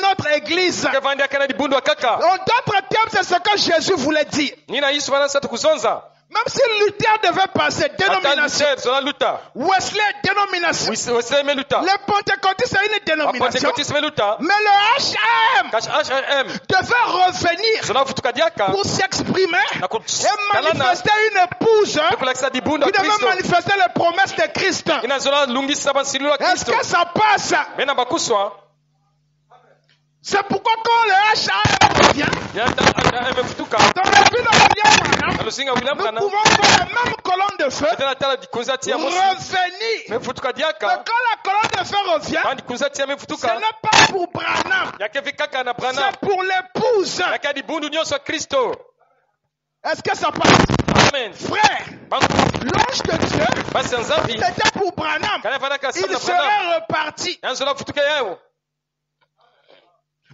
autre église. En d'autres termes, c'est ce que Jésus voulait dire. Même si Luther devait passer dénomination, Wesley dénomination, les pentecôtistes c'est une dénomination, mais le HAM devait revenir pour s'exprimer et manifester une épouse qui devait manifester les promesses de Christ. Est-ce que ça passe? C'est pourquoi quand le HAM revient, dans la ville de William, nous pouvons voir la même colonne de feu revenir. Mais quand la colonne de feu revient, ce n'est pas pour Branham, c'est pour l'épouse. Est-ce que ça passe? Amen. Frère, l'ange de Dieu, c'était pour Branham. Il serait reparti.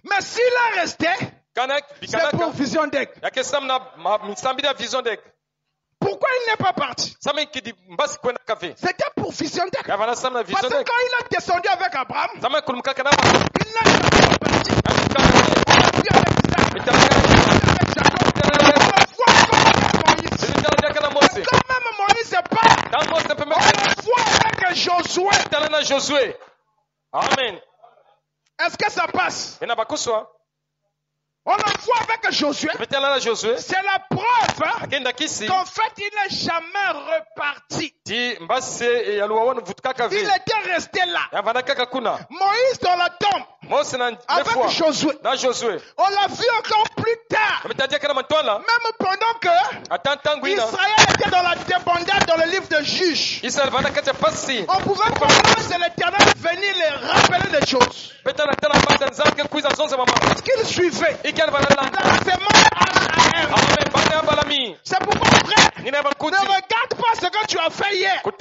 Mais s'il est resté, c'est pour Vision Deck. Pourquoi il n'est pas parti? C'était pour Vision Deck. Parce que quand il est descendu avec Abraham, il n'est pas parti. Quand même Moïse est pas, on le voit avec Josué. Amen. Est-ce que ça passe? On le voit avec Josué. C'est la preuve qu'en fait il n'est jamais reparti. Il était resté là. Moïse dans la tombe avec Josué. On l'a vu encore plus tard. Même pendant que Israël était dans la débandade dans le livre de Juges, on pouvait comprendre que l'Éternel venir les rappeler des choses. Parce qu'il suivait la sémence HAM. C'est pourquoi, frère, ne regarde pas ce que tu as fait hier. Il est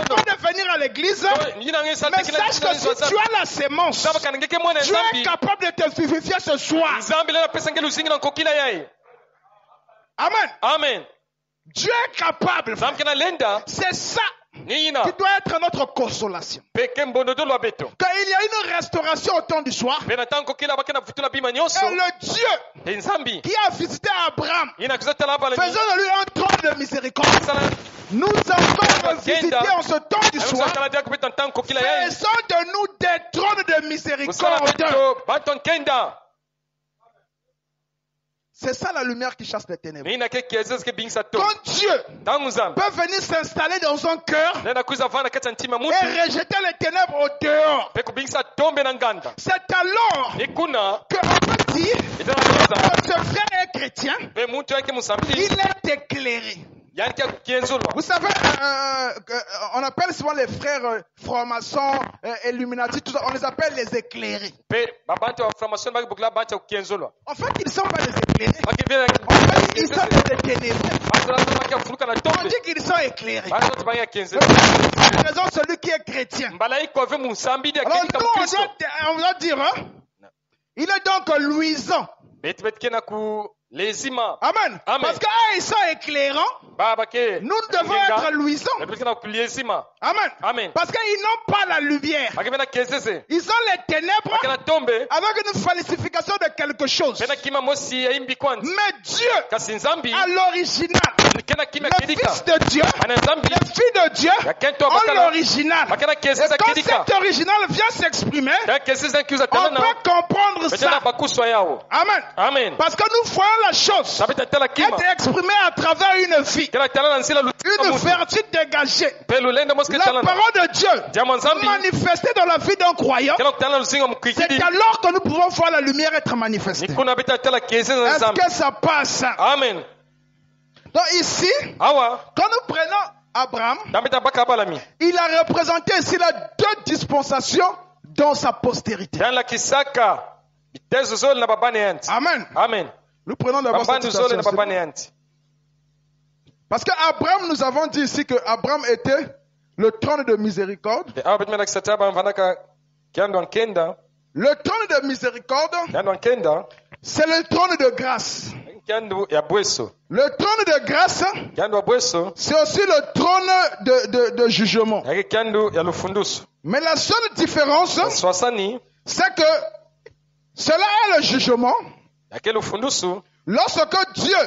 temps de venir à l'église, mais sache que si tu as la sémence, tu es capable de te vivifier ce soir. Amen. Dieu est capable. C'est ça qui doit être notre consolation. Qu'il y a une restauration au temps du soir. Et le Dieu qui a visité Abraham, faisant de lui un trône de miséricorde, nous avons visité en ce temps du soir. Faisons de nous des trônes de miséricorde. C'est ça la lumière qui chasse les ténèbres. Quand Dieu peut venir s'installer dans un cœur et rejeter les ténèbres au dehors, c'est alors qu'on peut dire que ce frère est chrétien, il est éclairé. Vous savez, on appelle souvent les frères francs-maçons, Illuminati, tout ça, on les appelle les éclairés. En fait, ils ne sont pas les éclairés. En fait, ils sont des ténébreux. On dit qu'ils sont éclairés. C'est la raison celui qui est chrétien. Alors nous, on doit dire, il est donc luisant. Amen. Parce qu'ils sont éclairants, nous devons être luisants. Amen. Parce qu'ils n'ont pas la lumière. Ils ont les ténèbres avec une falsification de quelque chose. Mais Dieu, à l'original, le Fils de Dieu, le Fils de Dieu, ont l'original. Et quand cet original vient s'exprimer, on peut comprendre ça. Amen. Parce que nous voyons la chose être exprimée à travers une vie, une vertu dégagée. La parole de Dieu manifestée dans la vie d'un croyant, c'est alors que nous pouvons voir la lumière être manifestée. Est-ce que ça passe? Amen. Donc ici, quand nous prenons Abraham, il a représenté ici les deux dispensations dans sa postérité. Amen. Amen. Nous prenons d'abord cette citation. Parce qu'Abraham, nous avons dit ici que Abraham était le trône de miséricorde. Le trône de miséricorde, c'est le trône de grâce. Le trône de grâce, c'est aussi le trône de jugement. Mais la seule différence, c'est que cela est le jugement. Lorsque Dieu,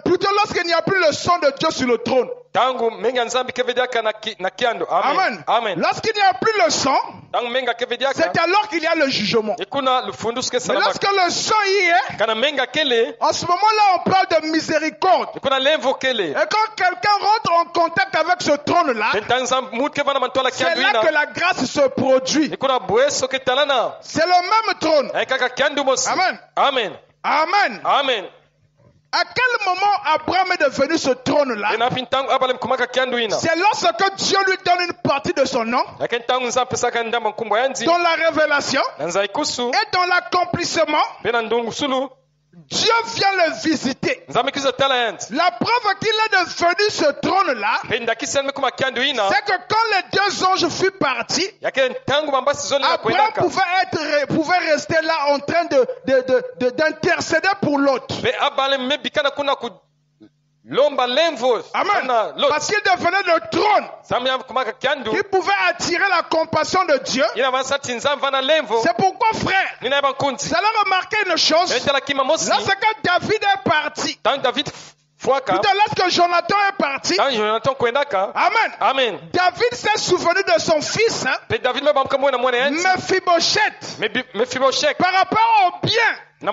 plutôt lorsqu'il n'y a plus le sang de Dieu sur le trône. Amen. Lorsqu'il n'y a plus le sang, c'est alors qu'il y a le jugement. Mais lorsque le sang y est, en ce moment-là, on parle de miséricorde. Et quand quelqu'un rentre en contact avec ce trône-là, c'est là que la grâce se produit. C'est le même trône. Amen. Amen. Amen. À quel moment Abraham est devenu ce trône-là? C'est lorsque Dieu lui donne une partie de son nom, dans la révélation et dans l'accomplissement. Dieu vient le visiter. La preuve qu'il est devenu ce trône-là, c'est que quand les deux anges furent partis, Abraham pouvait rester là en train d'intercéder pour l'autre. Amen. Parce qu'il devenait le trône qui pouvait attirer la compassion de Dieu. C'est pourquoi, frère, vous allez remarquer une chose. Lorsque David est parti, lorsque Jonathan est parti, Amen. David s'est souvenu de son fils, Mephibosheth, par rapport au bien que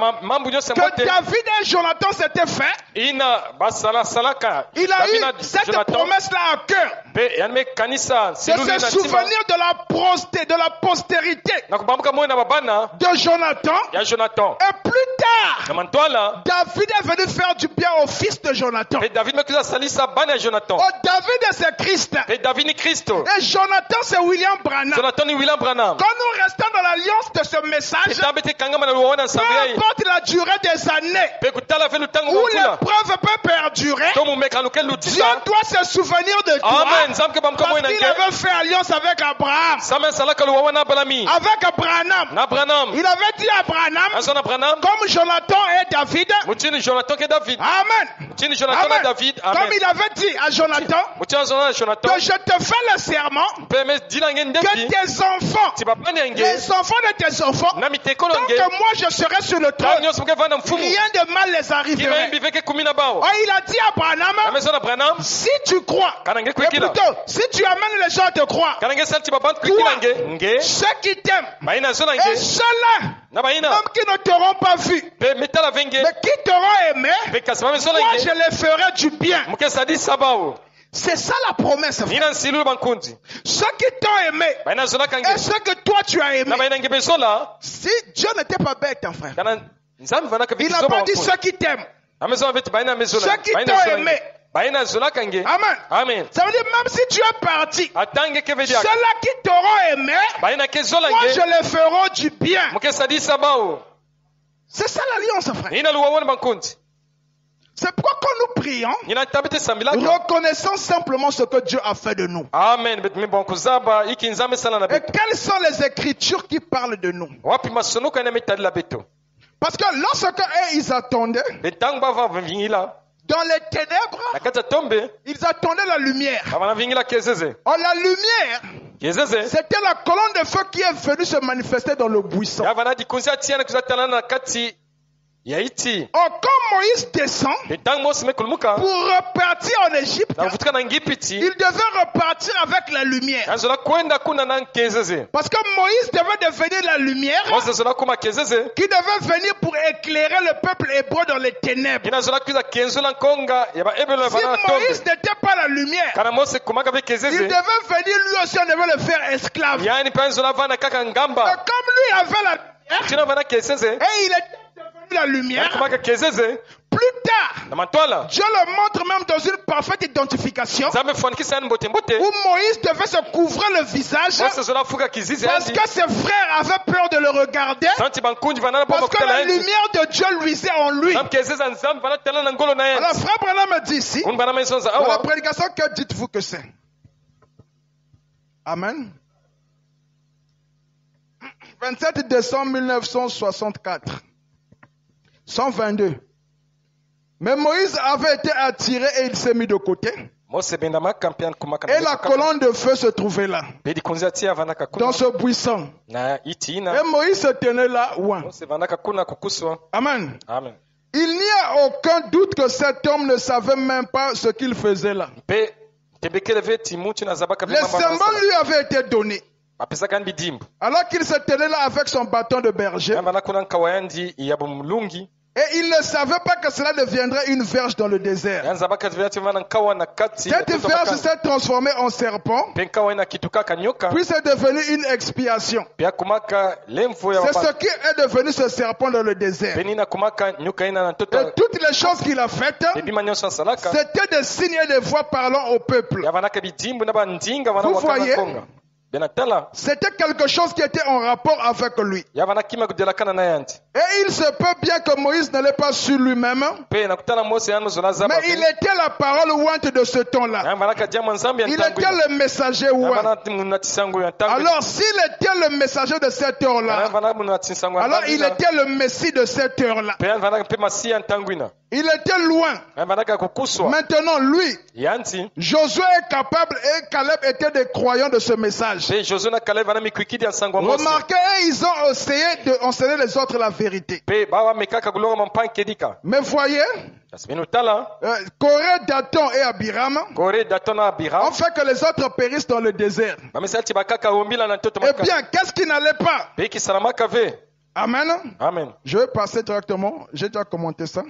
David et Jonathan s'étaient fait. Il a eu cette promesse-là à cœur de se souvenir de la postérité de Jonathan. Et plus tard, David est venu faire du bien au fils de Jonathan. David c'est Christ. Et Jonathan c'est William Branham. Quand nous restons dans l'alliance de ce message, peu importe la durée des années où l'épreuve peut perdurer, Dieu doit se souvenir de toi parce qu'il avait fait alliance avec Abraham, avec Branham. Il avait dit à Branham, comme Jonathan et David, Amen. Comme il avait dit à Jonathan, que je te fais le serment que tes enfants, les enfants de tes enfants, tant que moi je serai sur le trône, rien de mal les arriverait. Il a dit à Branham, si tu crois, et plutôt, si tu amènes les gens à te croire, toi, ceux qui t'aiment, et ceux-là, même qui ne t'auront pas vu, mais qui t'auront aimé, moi je les ferai du bien. C'est ça la promesse. Ceux qui t'ont aimé et ceux que toi tu as aimé. Si Dieu n'était pas bête, ton frère, il n'a pas dit ceux qui t'aiment, ceux qui t'ont aimé. Amen. Ça veut dire même si tu es parti, ceux-là qui t'auront aimé, moi je les ferai du bien. C'est ça l'alliance, frère. C'est pourquoi quand nous prions, reconnaissons simplement ce que Dieu a fait de nous. Amen. Et quelles sont les écritures qui parlent de nous? Parce que lorsque ils attendaient, dans les ténèbres, ils attendaient la lumière. Or, la lumière, c'était la colonne de feu qui est venue se manifester dans le buisson. Or, quand Moïse descend pour repartir en Égypte, il devait repartir avec la lumière. Parce que Moïse devait devenir la lumière qui devait venir pour éclairer le peuple hébreu dans les ténèbres. Si Moïse n'était pas la lumière, il devait venir lui aussi, on devait le faire esclave. Mais comme lui avait la lumière, et il était la lumière, plus tard, Dieu le montre même dans une parfaite identification où Moïse devait se couvrir le visage parce que ses frères avaient peur de le regarder parce que la lumière de Dieu luisait en lui. Alors frère Branham dit ici, dans la prédication, que dites-vous que c'est? Amen. 27 décembre 1964. 122. Mais Moïse avait été attiré et il s'est mis de côté. Et la colonne de feu se trouvait là, dans ce buisson. Et Moïse se tenait là. Amen. Amen. Il n'y a aucun doute que cet homme ne savait même pas ce qu'il faisait là. Les symboles lui avaient été donnés. Alors qu'il se tenait là avec son bâton de berger. Et il ne savait pas que cela deviendrait une verge dans le désert. Cette verge s'est transformée en serpent, puis c'est devenu une expiation. C'est ce qui est devenu ce serpent dans le désert. Et toutes les choses qu'il a faites, c'était des signes et des voix parlant au peuple. Vous voyez? C'était quelque chose qui était en rapport avec lui. Et il se peut bien que Moïse ne l'ait pas su lui-même, mais il était la parole ouante de ce temps-là. Il était le messager ouant. Alors s'il était le messager de cette heure-là, alors il était le Messie de cette heure-là. Il était loin. Maintenant, lui, Josué est capable et Caleb était des croyants de ce message. Remarquez, ils ont essayé d'enseigner les autres la vérité. Mais voyez, Corée, Dathan et Abiram ont fait que les autres périssent dans le désert. Eh bien, qu'est-ce qui n'allait pas? Amen. Amen. Je vais passer directement. J'ai déjà commenté ça.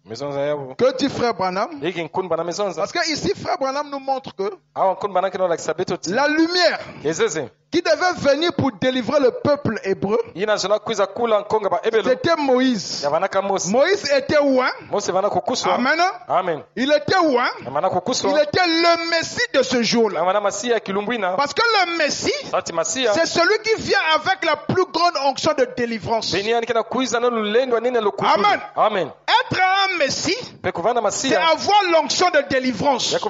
Que dit frère Branham? Parce que ici, frère Branham nous montre que la lumière qui devait venir pour délivrer le peuple hébreu, c'était Moïse. Moïse était ouin. Amen. Amen. Il était ouin. Il était le Messie de ce jour-là. Parce que le Messie, c'est celui qui vient avec la plus grande onction de délivrance. Amen. Amen. Être un Messie, c'est avoir l'onction de délivrance. Parce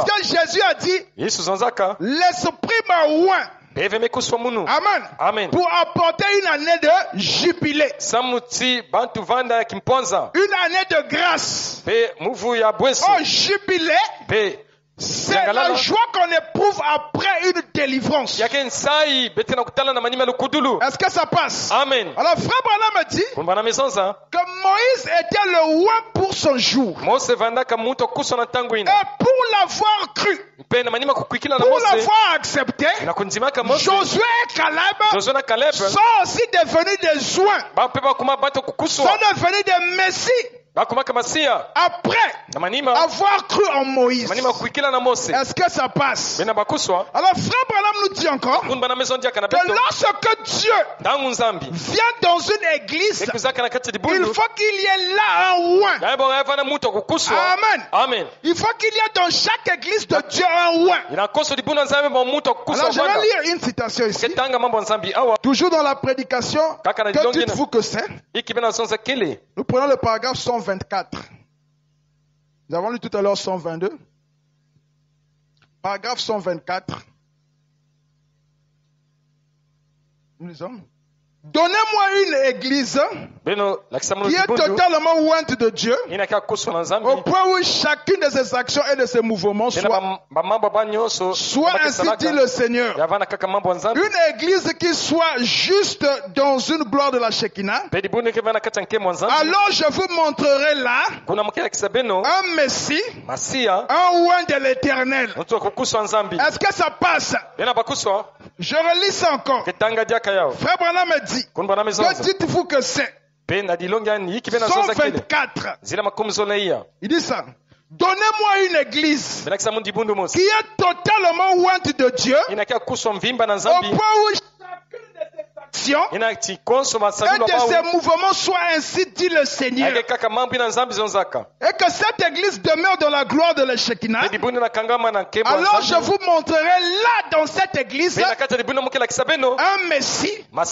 que Jésus a dit, l'Esprit m'a oint. Amen. Amen. Pour apporter une année de jubilé. Une année de grâce. Oh, jubilé. C'est la joie qu'on éprouve après une délivrance. Est-ce que ça passe? Amen. Alors frère Branham dit que Moïse était le roi pour son jour. Et pour l'avoir cru, pour l'avoir accepté, Josué et Caleb sont aussi devenus des oints, sont devenus des messies. Après avoir cru en Moïse. Est-ce que ça passe? Alors frère Branham nous dit encore que lorsque Dieu vient dans une église, il faut qu'il y ait là un oint. Amen. Il faut qu'il y ait dans chaque église de Dieu un oint. Alors je vais lire une citation ici. Toujours dans la prédication. Que dites-vous que c'est? Nous prenons le paragraphe 124. Nous avons lu tout à l'heure 122. Paragraphe 124. Nous lisons. Donnez-moi une église qui est totalement ointe de Dieu, au point où chacune de ses actions et de ses mouvements soit ainsi dit le Seigneur. Une église qui soit juste dans une gloire de la Shekinah. Alors je vous montrerai là un Messie, un oint de l'Éternel. Est-ce que ça passe? Je relis ça encore. Frère Branham me dit, que dites-vous que c'est? 124. Il dit ça. Donnez-moi une église qui est totalement ointe de Dieu, au point où chacune de ses actions et de ses mouvements soit ainsi dit le Seigneur. Et que cette église demeure dans la gloire de la Shekinah. Alors je vous montrerai là dans cette église un Messie, un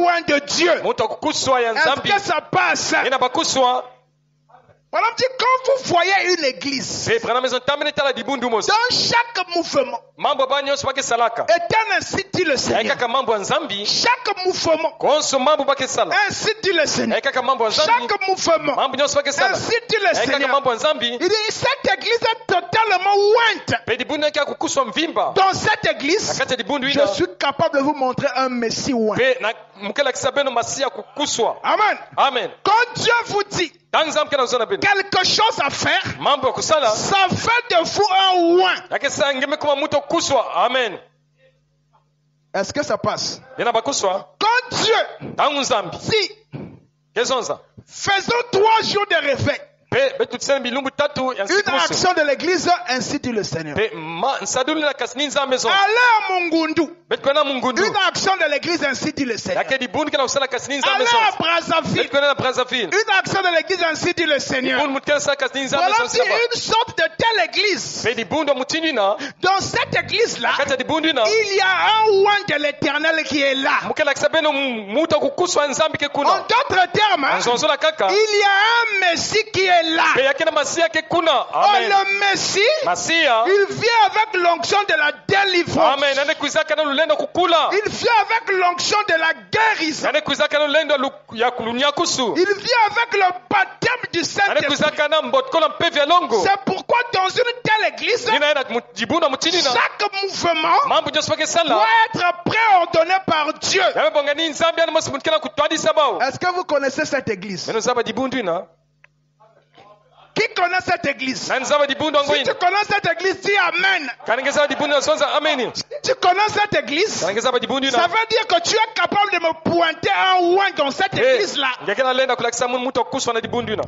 oint de Dieu. Est-ce que ça passe? Madame dit, quand vous voyez une église, dans chaque mouvement, étant ainsi dit le Seigneur, chaque mouvement, ainsi dit le Seigneur, chaque mouvement, ainsi dit le Seigneur, il dit, cette église est totalement ointe. Dans cette église, je suis capable de vous montrer un Messie oint. Amen. Quand Dieu vous dit quelque chose à faire, ça fait de vous un oint. Amen. Est-ce que ça passe? Quand Dieu dit, faisons 3 jours de réveil, une action de l'église, ainsi dit le Seigneur. Allez à Mungundu, une action de l'église, ainsi dit le Seigneur. Allez à Brazzaville, une action de l'église, ainsi dit le Seigneur. Voilà une sorte de telle église. Dans cette église-là, il y a un oint de l'Éternel qui est là. En d'autres termes, il y a un Messie qui est là. Oh, le Messie, il vient avec l'onction de la délivrance. Il vient avec l'onction de la guérison. Il vient avec le baptême du Saint-Esprit. C'est pourquoi dans une telle église, chaque mouvement doit être préordonné par Dieu. Est-ce que vous connaissez cette église? Qui connaît cette église? Si tu connais cette église, dis Amen. Si tu connais cette église, ça veut dire que tu es capable de me pointer un oint dans cette église-là.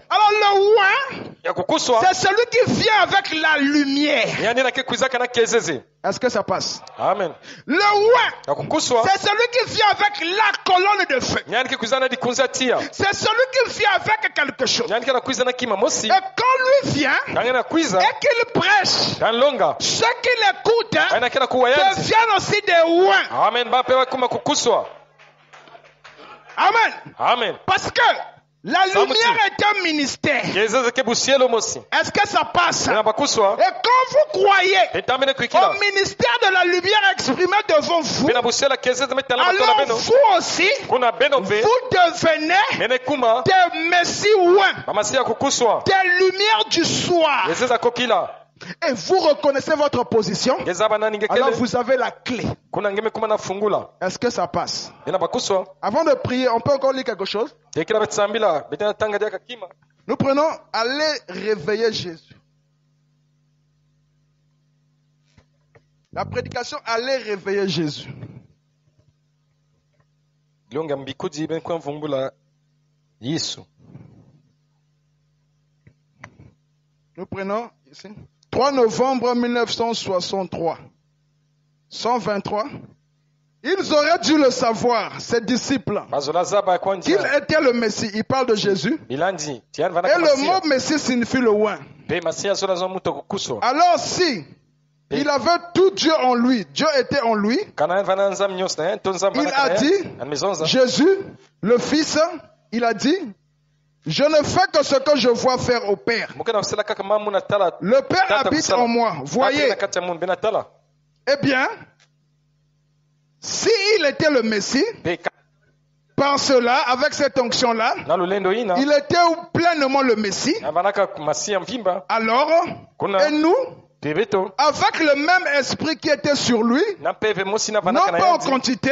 Alors le oint, c'est celui qui vient avec la lumière. Est-ce que ça passe? Amen. Le oint, c'est celui qui vient avec la colonne de feu. C'est celui qui vient avec quelque chose. Et quand lui vient et qu'il prêche, ceux qui l'écoutent deviennent aussi des oints. Amen. Parce que la lumière est un ministère. Est-ce que ça passe? Et quand vous croyez au ministère de la lumière exprimé devant vous, alors vous aussi, vous devenez des messies oints, des lumières du soir. Et vous reconnaissez votre position, alors vous avez la clé. Est-ce que ça passe? Avant de prier, on peut encore lire quelque chose? Nous prenons aller réveiller Jésus. La prédication aller réveiller Jésus. Nous prenons ici 3 novembre 1963. 123. Ils auraient dû le savoir, ses disciples, qu'il était le Messie. Il parle de Jésus. Et le mot Messie signifie le oint. Alors si il avait tout Dieu en lui, Dieu était en lui, il a dit, Jésus, le Fils, il a dit, je ne fais que ce que je vois faire au Père. Le Père habite en moi. Voyez. Eh bien, s'il était le Messie, Par cela, avec cette onction-là, il était pleinement le Messie. Alors, et nous, avec le même esprit qui était sur lui, non pas en quantité,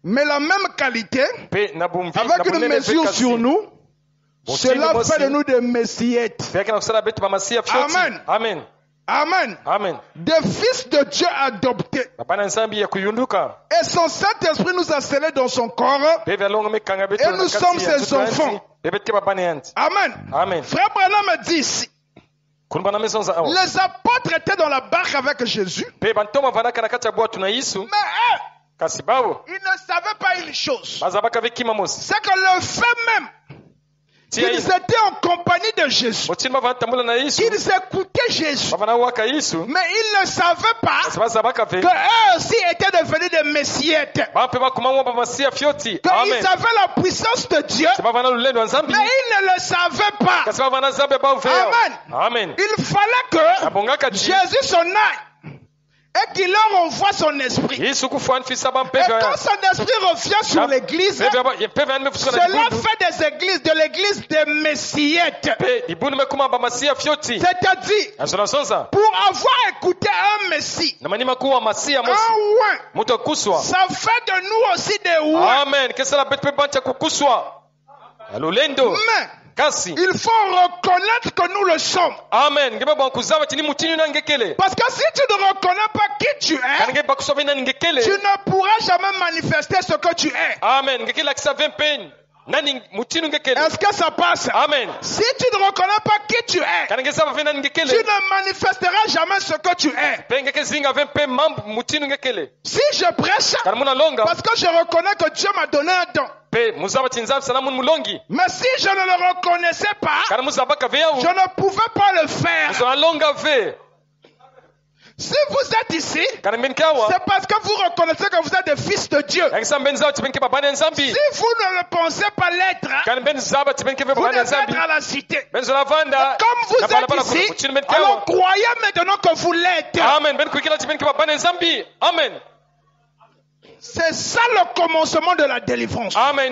mais la même qualité, avec une mesure sur nous, cela fait de nous des messiettes. Amen. Amen. Amen. Amen. Des fils de Dieu adoptés. Et son Saint-Esprit nous a scellés dans son corps. Et nous sommes ses enfants. Amen. Amen. Frère Branham dit ici, les apôtres étaient dans la barque avec Jésus. Mais eux, ils ne savaient pas une chose. C'est que le fait même qu'ils étaient en compagnie de Jésus, qu'ils écoutaient Jésus, mais ils ne savaient pas qu'eux aussi étaient devenus des messiettes, qu'ils avaient la puissance de Dieu, mais ils ne le savaient pas. Amen. Il fallait que Jésus s'en aille et qu'il leur envoie son esprit. Et quand son esprit revient sur l'église, cela fait des églises, de l'église des messiettes. C'est-à-dire, pour avoir écouté un messie, un ouin, ça fait de nous aussi des ouins. Amen. Mais il faut reconnaître que nous le sommes. Amen. Parce que si tu ne reconnais pas qui tu es, tu ne pourras jamais manifester ce que tu es. Amen. Est-ce que ça passe? Amen. Si tu ne reconnais pas qui tu es, tu ne manifesteras jamais ce que tu es. Si je prêche, parce que je reconnais que Dieu m'a donné un don. Mais si je ne le reconnaissais pas, je ne pouvais pas le faire. Si vous êtes ici, c'est parce que vous reconnaissez que vous êtes des fils de Dieu. Si vous ne le pensez pas l'être, vous n'êtes pas à la cité. Comme vous êtes ici, alors croyez maintenant que vous l'êtes. Amen. C'est ça le commencement de la délivrance. Amen.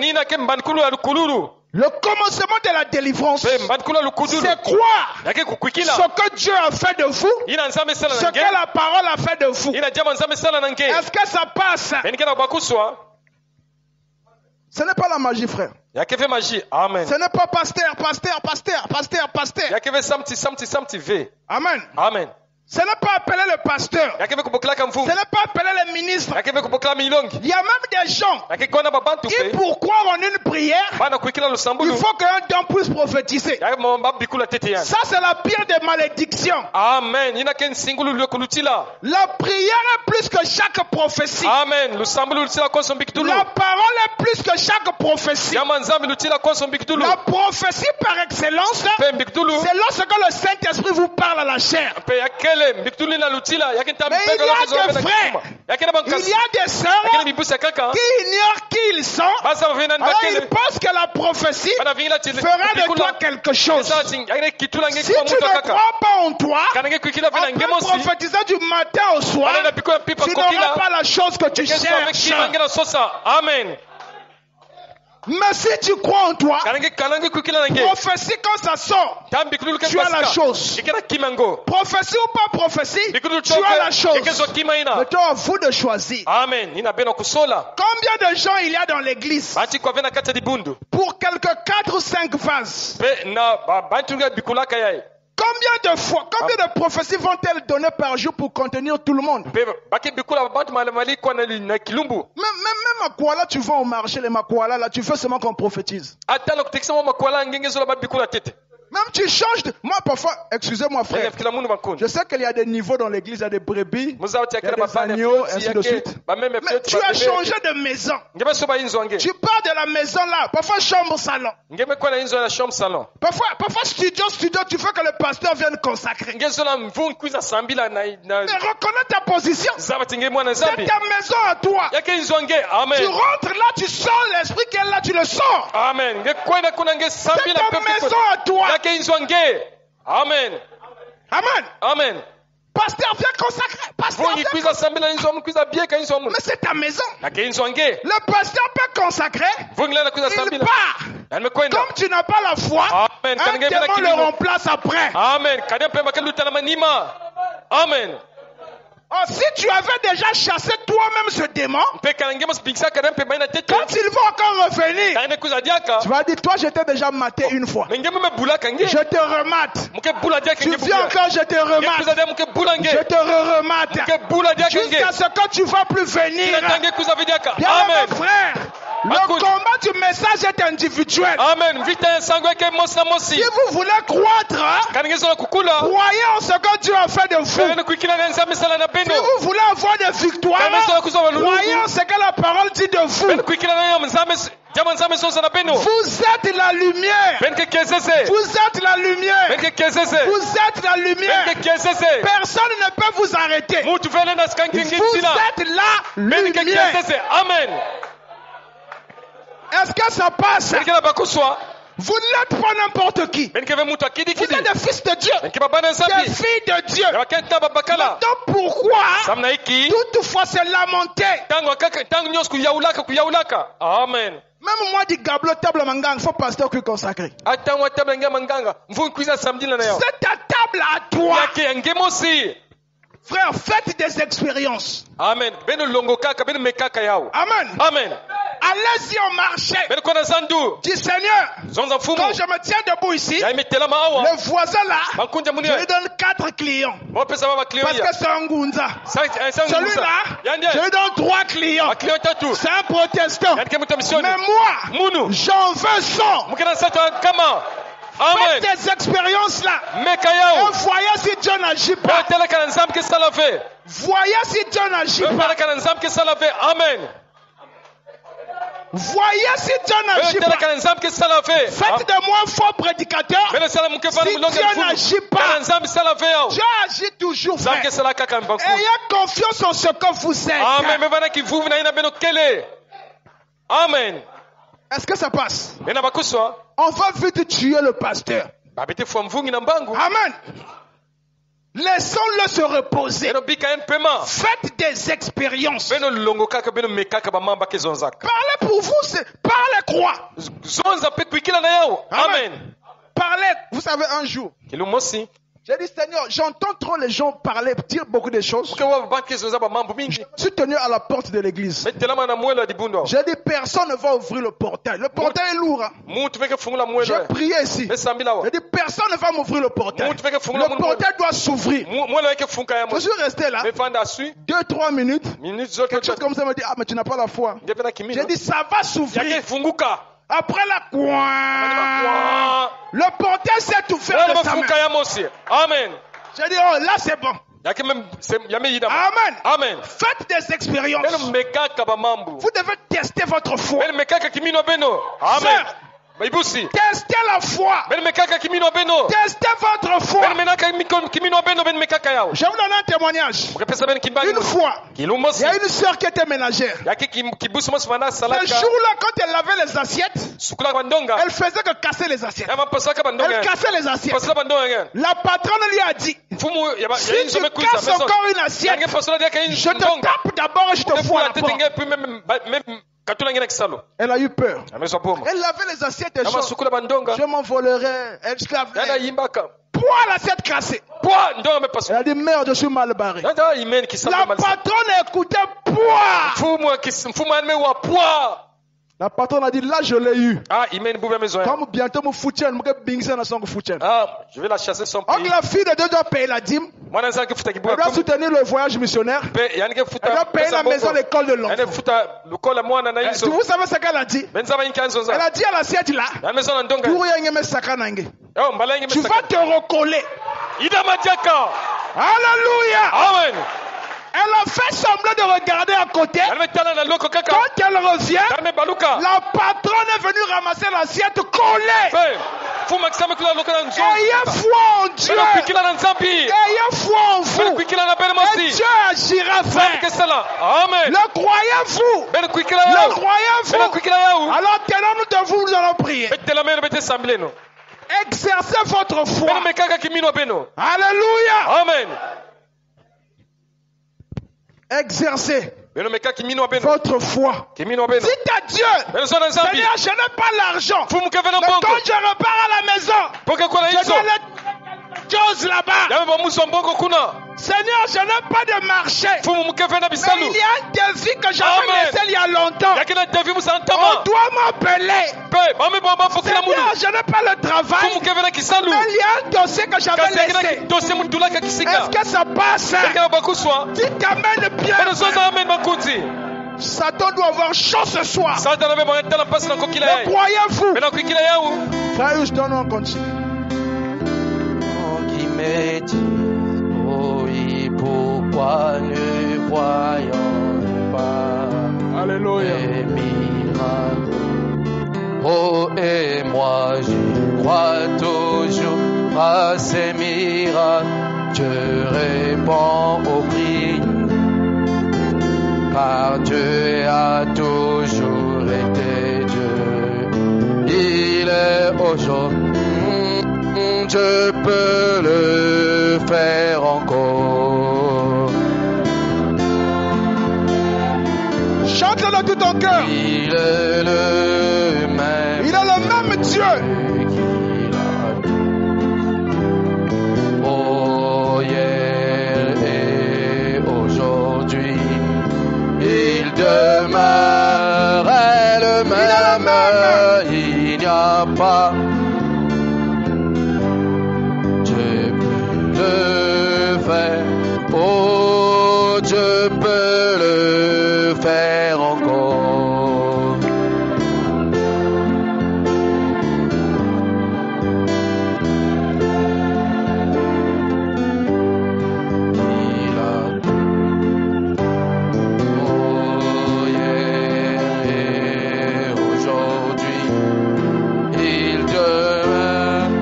Le commencement de la délivrance, c'est croire ce que Dieu a fait de vous, ce que la parole a fait de vous. Est-ce que ça passe? Ce n'est pas la magie, frère. Amen. Ce n'est pas pasteur. Amen. Amen. Ce n'est pas appeler le pasteur. Ce n'est pas appeler le ministre. Il y a même des gens qui, pour croire en une prière, il faut qu'un don puisse prophétiser. Ça, c'est la pire des malédictions. Amen. La prière est plus que chaque prophétie. Amen. La parole est plus que chaque prophétie. La prophétie par excellence, c'est lorsque le Saint-Esprit vous parle à la chair. Mais il y a des frères, il y a des sœurs qui ignorent qui ils sont. Alors ils pensent que la prophétie fera de toi quelque chose. Si tu ne crois pas en toi, on peut prophétiser du matin au soir, tu n'auras pas la chose que tu cherches. Amen. Mais si tu crois en toi, prophétie quand ça sort, tu as la chose. Prophétie ou pas prophétie, tu as la chose. Maintenant, à vous de choisir. Amen. Combien de gens il y a dans l'église pour quelques 4 ou 5 vases? Combien de fois, combien de prophéties vont-elles donner par jour pour contenir tout le monde? Même Makwala, tu vas au marché, les Makwala, là, tu veux seulement qu'on prophétise. Même tu changes de... Moi, parfois, excusez-moi, frère. Je sais qu'il y a des niveaux dans l'église, il y a des brebis, il y a des agneaux, ainsi de suite. Mais tu as changé de maison. Tu pars de la maison là, parfois chambre-salon. Parfois studio, tu veux que le pasteur vienne consacrer. Mais reconnais ta position. C'est ta maison à toi. Tu rentres là, tu sors l'esprit qui est là, tu le sors. Amen. C'est ta maison à toi. Amen. Amen. Amen. Pasteur, viens consacrer. Pasteur, viens consacrer. Mais c'est ta maison. Le pasteur peut consacrer. Il part. Comme tu n'as pas la foi, un démon le remplace après. Amen. Amen. Oh, si tu avais déjà chassé toi-même ce démon, quand il va encore revenir, tu vas dire, toi je t'ai déjà maté une fois. Je te remate. Tu viens encore, je te remate. Je te remate. Jusqu'à ce que tu ne vas plus venir. Bien, mes frères. Le combat du message est individuel. Amen. Si vous voulez croître, croyez en ce que Dieu a fait de vous. Si vous voulez avoir des victoires, croyez en ce que la parole dit de vous. Vous êtes la lumière. Vous êtes la lumière. Vous êtes la lumière. Personne ne peut vous arrêter. Vous êtes la lumière. Amen. Est-ce que ça passe? Vous n'êtes pas n'importe qui. Vous êtes des fils de Dieu. Des filles de Dieu. Maintenant, pourquoi toutefois se lamenter? Amen. Même moi, dit gablo table mangang, il faut pasteur qui consacrer. C'est ta table à toi. Frère, faites des expériences. Amen. Amen. Amen. Allez-y au marché. Dis Seigneur, quand je me tiens debout ici, le voisin là, je lui donne 4 clients. Parce que c'est un Gunza. Celui-là, je lui donne 3 clients. C'est un protestant. Mais moi, j'en veux 100. Faites des expériences là. Et voyez si Dieu n'agit pas. Voyez si Dieu n'agit pas. Amen. Voyez si Dieu n'agit pas. Faites de moi un faux prédicateur. Si Dieu n'agit pas, Dieu agit toujours. Ayez confiance en ce que vous êtes. Amen. Est-ce que ça passe? On va vite tuer le pasteur. Amen. Laissons-le se reposer. Faites des expériences. Parlez pour vous, parlez quoi? Amen. Parlez, vous savez, un jour. J'ai dit, Seigneur, j'entends trop les gens parler, dire beaucoup de choses. Je suis tenu à la porte de l'église. J'ai dit, personne ne va ouvrir le portail. Le portail est lourd. J'ai prié ici. J'ai dit, personne ne va m'ouvrir le portail. Le portail doit s'ouvrir. Je suis resté là. 2-3 minutes. Quelque chose comme ça me dit, ah, mais tu n'as pas la foi. J'ai dit, ça va s'ouvrir. Après la coin, le portail s'est ouvert de sa main. Amen. J'ai dit, oh là c'est bon. Amen. Amen. Faites des expériences. Vous devez tester votre foi. Amen. Testez la foi. Testez votre foi. Je vous donne un témoignage. Une fois, il y a une soeur qui était ménagère. Ce jour-là, quand elle lavait les assiettes, elle faisait que casser les assiettes. Elle cassait les assiettes. La patronne lui a dit, si tu casses encore une assiette, je te tape d'abord et je te fous à la porte. Elle a eu peur. Elle lavait les assiettes et choses. Je m'envolerai. Elle esclavait. Poids l'assiette cassée. Elle a dit merde, je suis mal barré. La patronne a écouté poids. La patronne a dit là je l'ai eu. Comme bientôt mon foutien, je vais la chasser son pays. La fille de Dieu doit payer la dîme. Elle doit soutenir le voyage missionnaire. Elle doit payer la maison, l'école de l'enfant. Vous savez ce qu'elle a dit? Elle a dit à l'assiette là, tu vas te recoller. Alléluia. Amen. Elle a fait semblant de regarder à côté. Quand elle revient, la patronne est venue ramasser l'assiette collée. Ayez foi en Dieu. Ayez foi en vous. Et Dieu agira, frère. Le croyez-vous? Le croyez-vous? Alors tenons-nous de vous, nous allons prier. Exercez votre foi. Alléluia. Amen. exercez votre foi. Dites à Dieu, Seigneur, je n'ai pas l'argent. Mais quand je repars à la maison, je dois les choses là-bas. Seigneur, je n'ai pas de marché. Mais il y a un défi que j'avais laissé il y a longtemps. On doit m'appeler. Seigneur, je n'ai pas le travail. Mais il y a un dossier que j'avais laissé. Est-ce que ça passe? Dites amen bien. Satan doit avoir chaud ce soir. Mais croyez-vous? Frère, je donne un continue. Qui me dit, oh oui, pourquoi ne voyons pas les miracles? Oh, et moi je crois toujours à ces miracles. Je réponds aux prières, car Dieu a toujours été Dieu. Il est aujourd'hui. Je peux le faire encore. Chante-le de tout ton cœur. Il est le même. Il est le même Dieu. Oh, hier et aujourd'hui, il demeure le même. Il n'y a pas. Oh, je peux le faire encore. Il a oh, hier et aujourd'hui, il demeure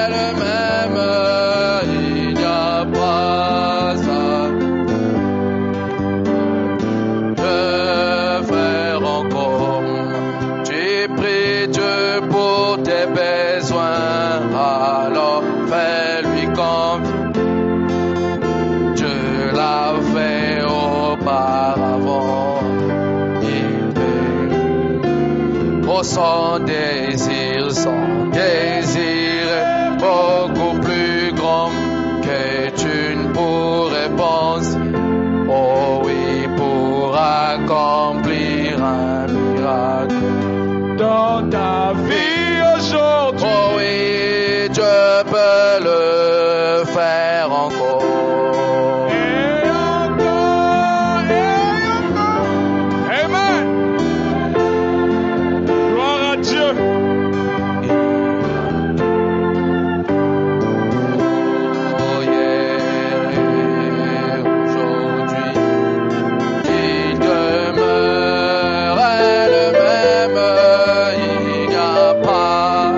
le même. Il n'y a pas alors fais-lui confiance. Je l'avais auparavant. Il veut pour son désir est beaucoup plus grand que tu ne pourrais penser. Oh oui, pour accomplir un miracle dans ta vie aujourd'hui. Oh oui, je peux le faire encore. Et encore, et encore. Amen. Gloire à Dieu. Oh hier et aujourd'hui, il demeure le même. Il n'y a pas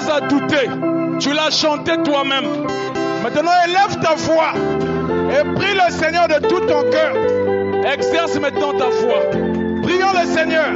À douter, tu l'as chanté toi-même. Maintenant, élève ta voix et prie le Seigneur de tout ton cœur. Exerce maintenant ta foi. Prions le Seigneur.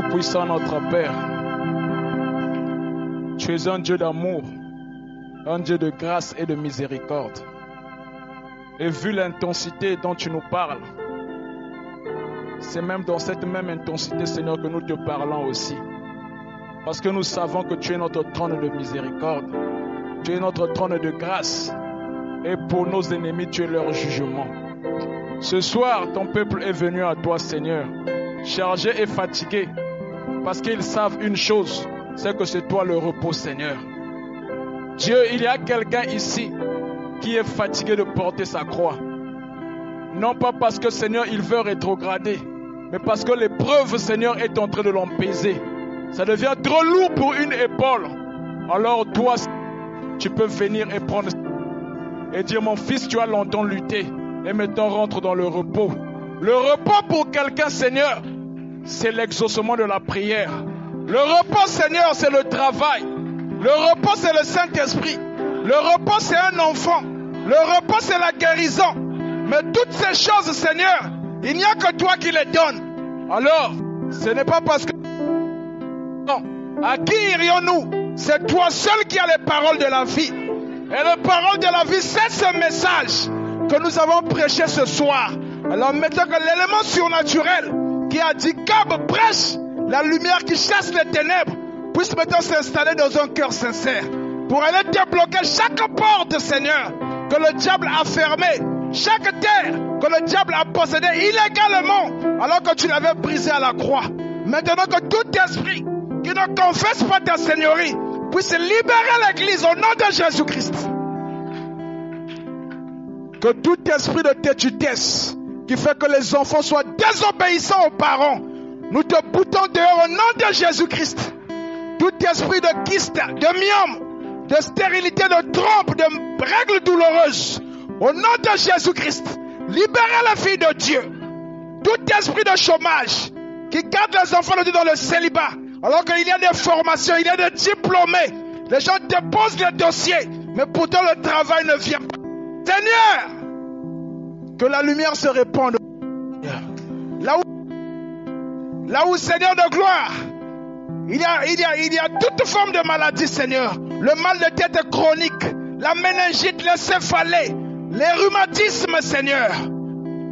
Tout-Puissant, notre Père, tu es un Dieu d'amour, un Dieu de grâce et de miséricorde. Et vu l'intensité dont tu nous parles, c'est même dans cette même intensité, Seigneur, que nous te parlons aussi. Parce que nous savons que tu es notre trône de miséricorde, tu es notre trône de grâce, et pour nos ennemis, tu es leur jugement. Ce soir, ton peuple est venu à toi, Seigneur, chargé et fatigué, parce qu'ils savent une chose, c'est que c'est toi le repos, Seigneur. Dieu, il y a quelqu'un ici qui est fatigué de porter sa croix. Non pas parce que, Seigneur, il veut rétrograder, mais parce que l'épreuve, Seigneur, est en train de l'empaiser. Ça devient trop lourd pour une épaule. Alors toi, tu peux venir et prendre et dire, mon fils, tu as longtemps lutté, et maintenant rentre dans le repos. Le repos pour quelqu'un, Seigneur, c'est l'exaucement de la prière. Le repos, Seigneur, c'est le travail. Le repos, c'est le Saint-Esprit. Le repos, c'est un enfant. Le repos, c'est la guérison. Mais toutes ces choses, Seigneur, il n'y a que toi qui les donnes. Alors, ce n'est pas parce que... Non. À qui irions-nous? C'est toi seul qui as les paroles de la vie. Et les paroles de la vie, c'est ce message que nous avons prêché ce soir. Alors maintenant que l'élément surnaturel qui a dit Cab prêche, la lumière qui chasse les ténèbres, puisse maintenant s'installer dans un cœur sincère. Pour aller débloquer chaque porte, Seigneur, que le diable a fermée. Chaque terre que le diable a possédée illégalement, alors que tu l'avais brisée à la croix. Maintenant que tout esprit qui ne confesse pas ta seigneurie puisse libérer l'église au nom de Jésus-Christ. Que tout esprit de têtudesse qui fait que les enfants soient désobéissants aux parents, nous te boutons dehors au nom de Jésus-Christ. Tout esprit de kyste, de myome, de stérilité, de trompe, de règles douloureuses, au nom de Jésus-Christ, libérez la fille de Dieu. Tout esprit de chômage qui garde les enfants dans le célibat, alors qu'il y a des formations, il y a des diplômés, les gens déposent les dossiers, mais pourtant le travail ne vient pas. Seigneur, que la lumière se répande. Là où Seigneur de gloire, il y a toute forme de maladie, Seigneur. Le mal de tête chronique, la méningite, les céphalées, les rhumatismes, Seigneur.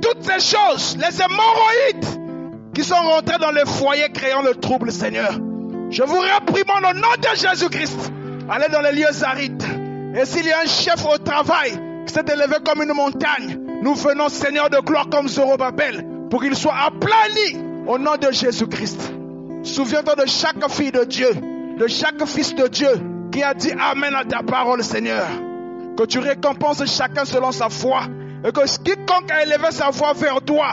Toutes ces choses, les hémorroïdes qui sont rentrés dans les foyers créant le trouble, Seigneur. Je vous réprimande au nom de Jésus-Christ. Allez dans les lieux arides. Et s'il y a un chef au travail qui s'est élevé comme une montagne, nous venons, Seigneur de gloire, comme Zorobabel, pour qu'il soit aplani au nom de Jésus-Christ. Souviens-toi de chaque fille de Dieu, de chaque fils de Dieu qui a dit Amen à ta parole, Seigneur. Que tu récompenses chacun selon sa foi. Et que quiconque a élevé sa voix vers toi,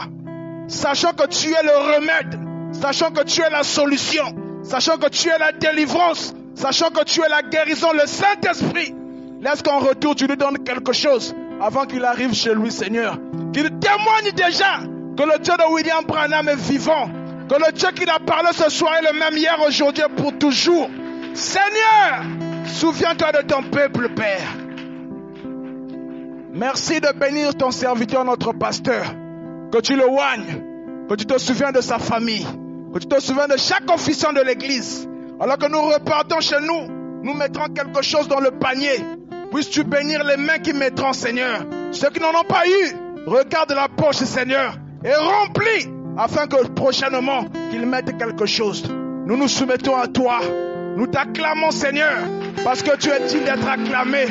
sachant que tu es le remède, sachant que tu es la solution, sachant que tu es la délivrance, sachant que tu es la guérison, le Saint-Esprit, laisse qu'en retour tu lui donnes quelque chose avant qu'il arrive chez lui, Seigneur. Qu'il témoigne déjà que le Dieu de William Branham est vivant, que le Dieu qui a parlé ce soir est le même hier, aujourd'hui et pour toujours. Seigneur, souviens-toi de ton peuple, Père. Merci de bénir ton serviteur, notre pasteur. Que tu le oignes, que tu te souviens de sa famille, que tu te souviens de chaque officiant de l'église. Alors que nous repartons chez nous, nous mettrons quelque chose dans le panier. Puisses-tu bénir les mains qui mettront, Seigneur. Ceux qui n'en ont pas eu, regarde la poche, Seigneur, et remplis, afin que prochainement, qu'ils mettent quelque chose. Nous nous soumettons à toi. Nous t'acclamons, Seigneur, parce que tu es digne d'être acclamé.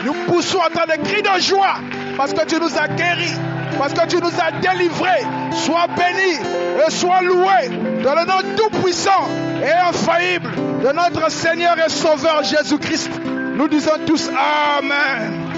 Nous poussons à toi des cris de joie, parce que tu nous as guéris, parce que tu nous as délivrés. Sois béni et sois loué dans le nom tout-puissant et infaillible de notre Seigneur et Sauveur Jésus-Christ. Nous disons tous Amen.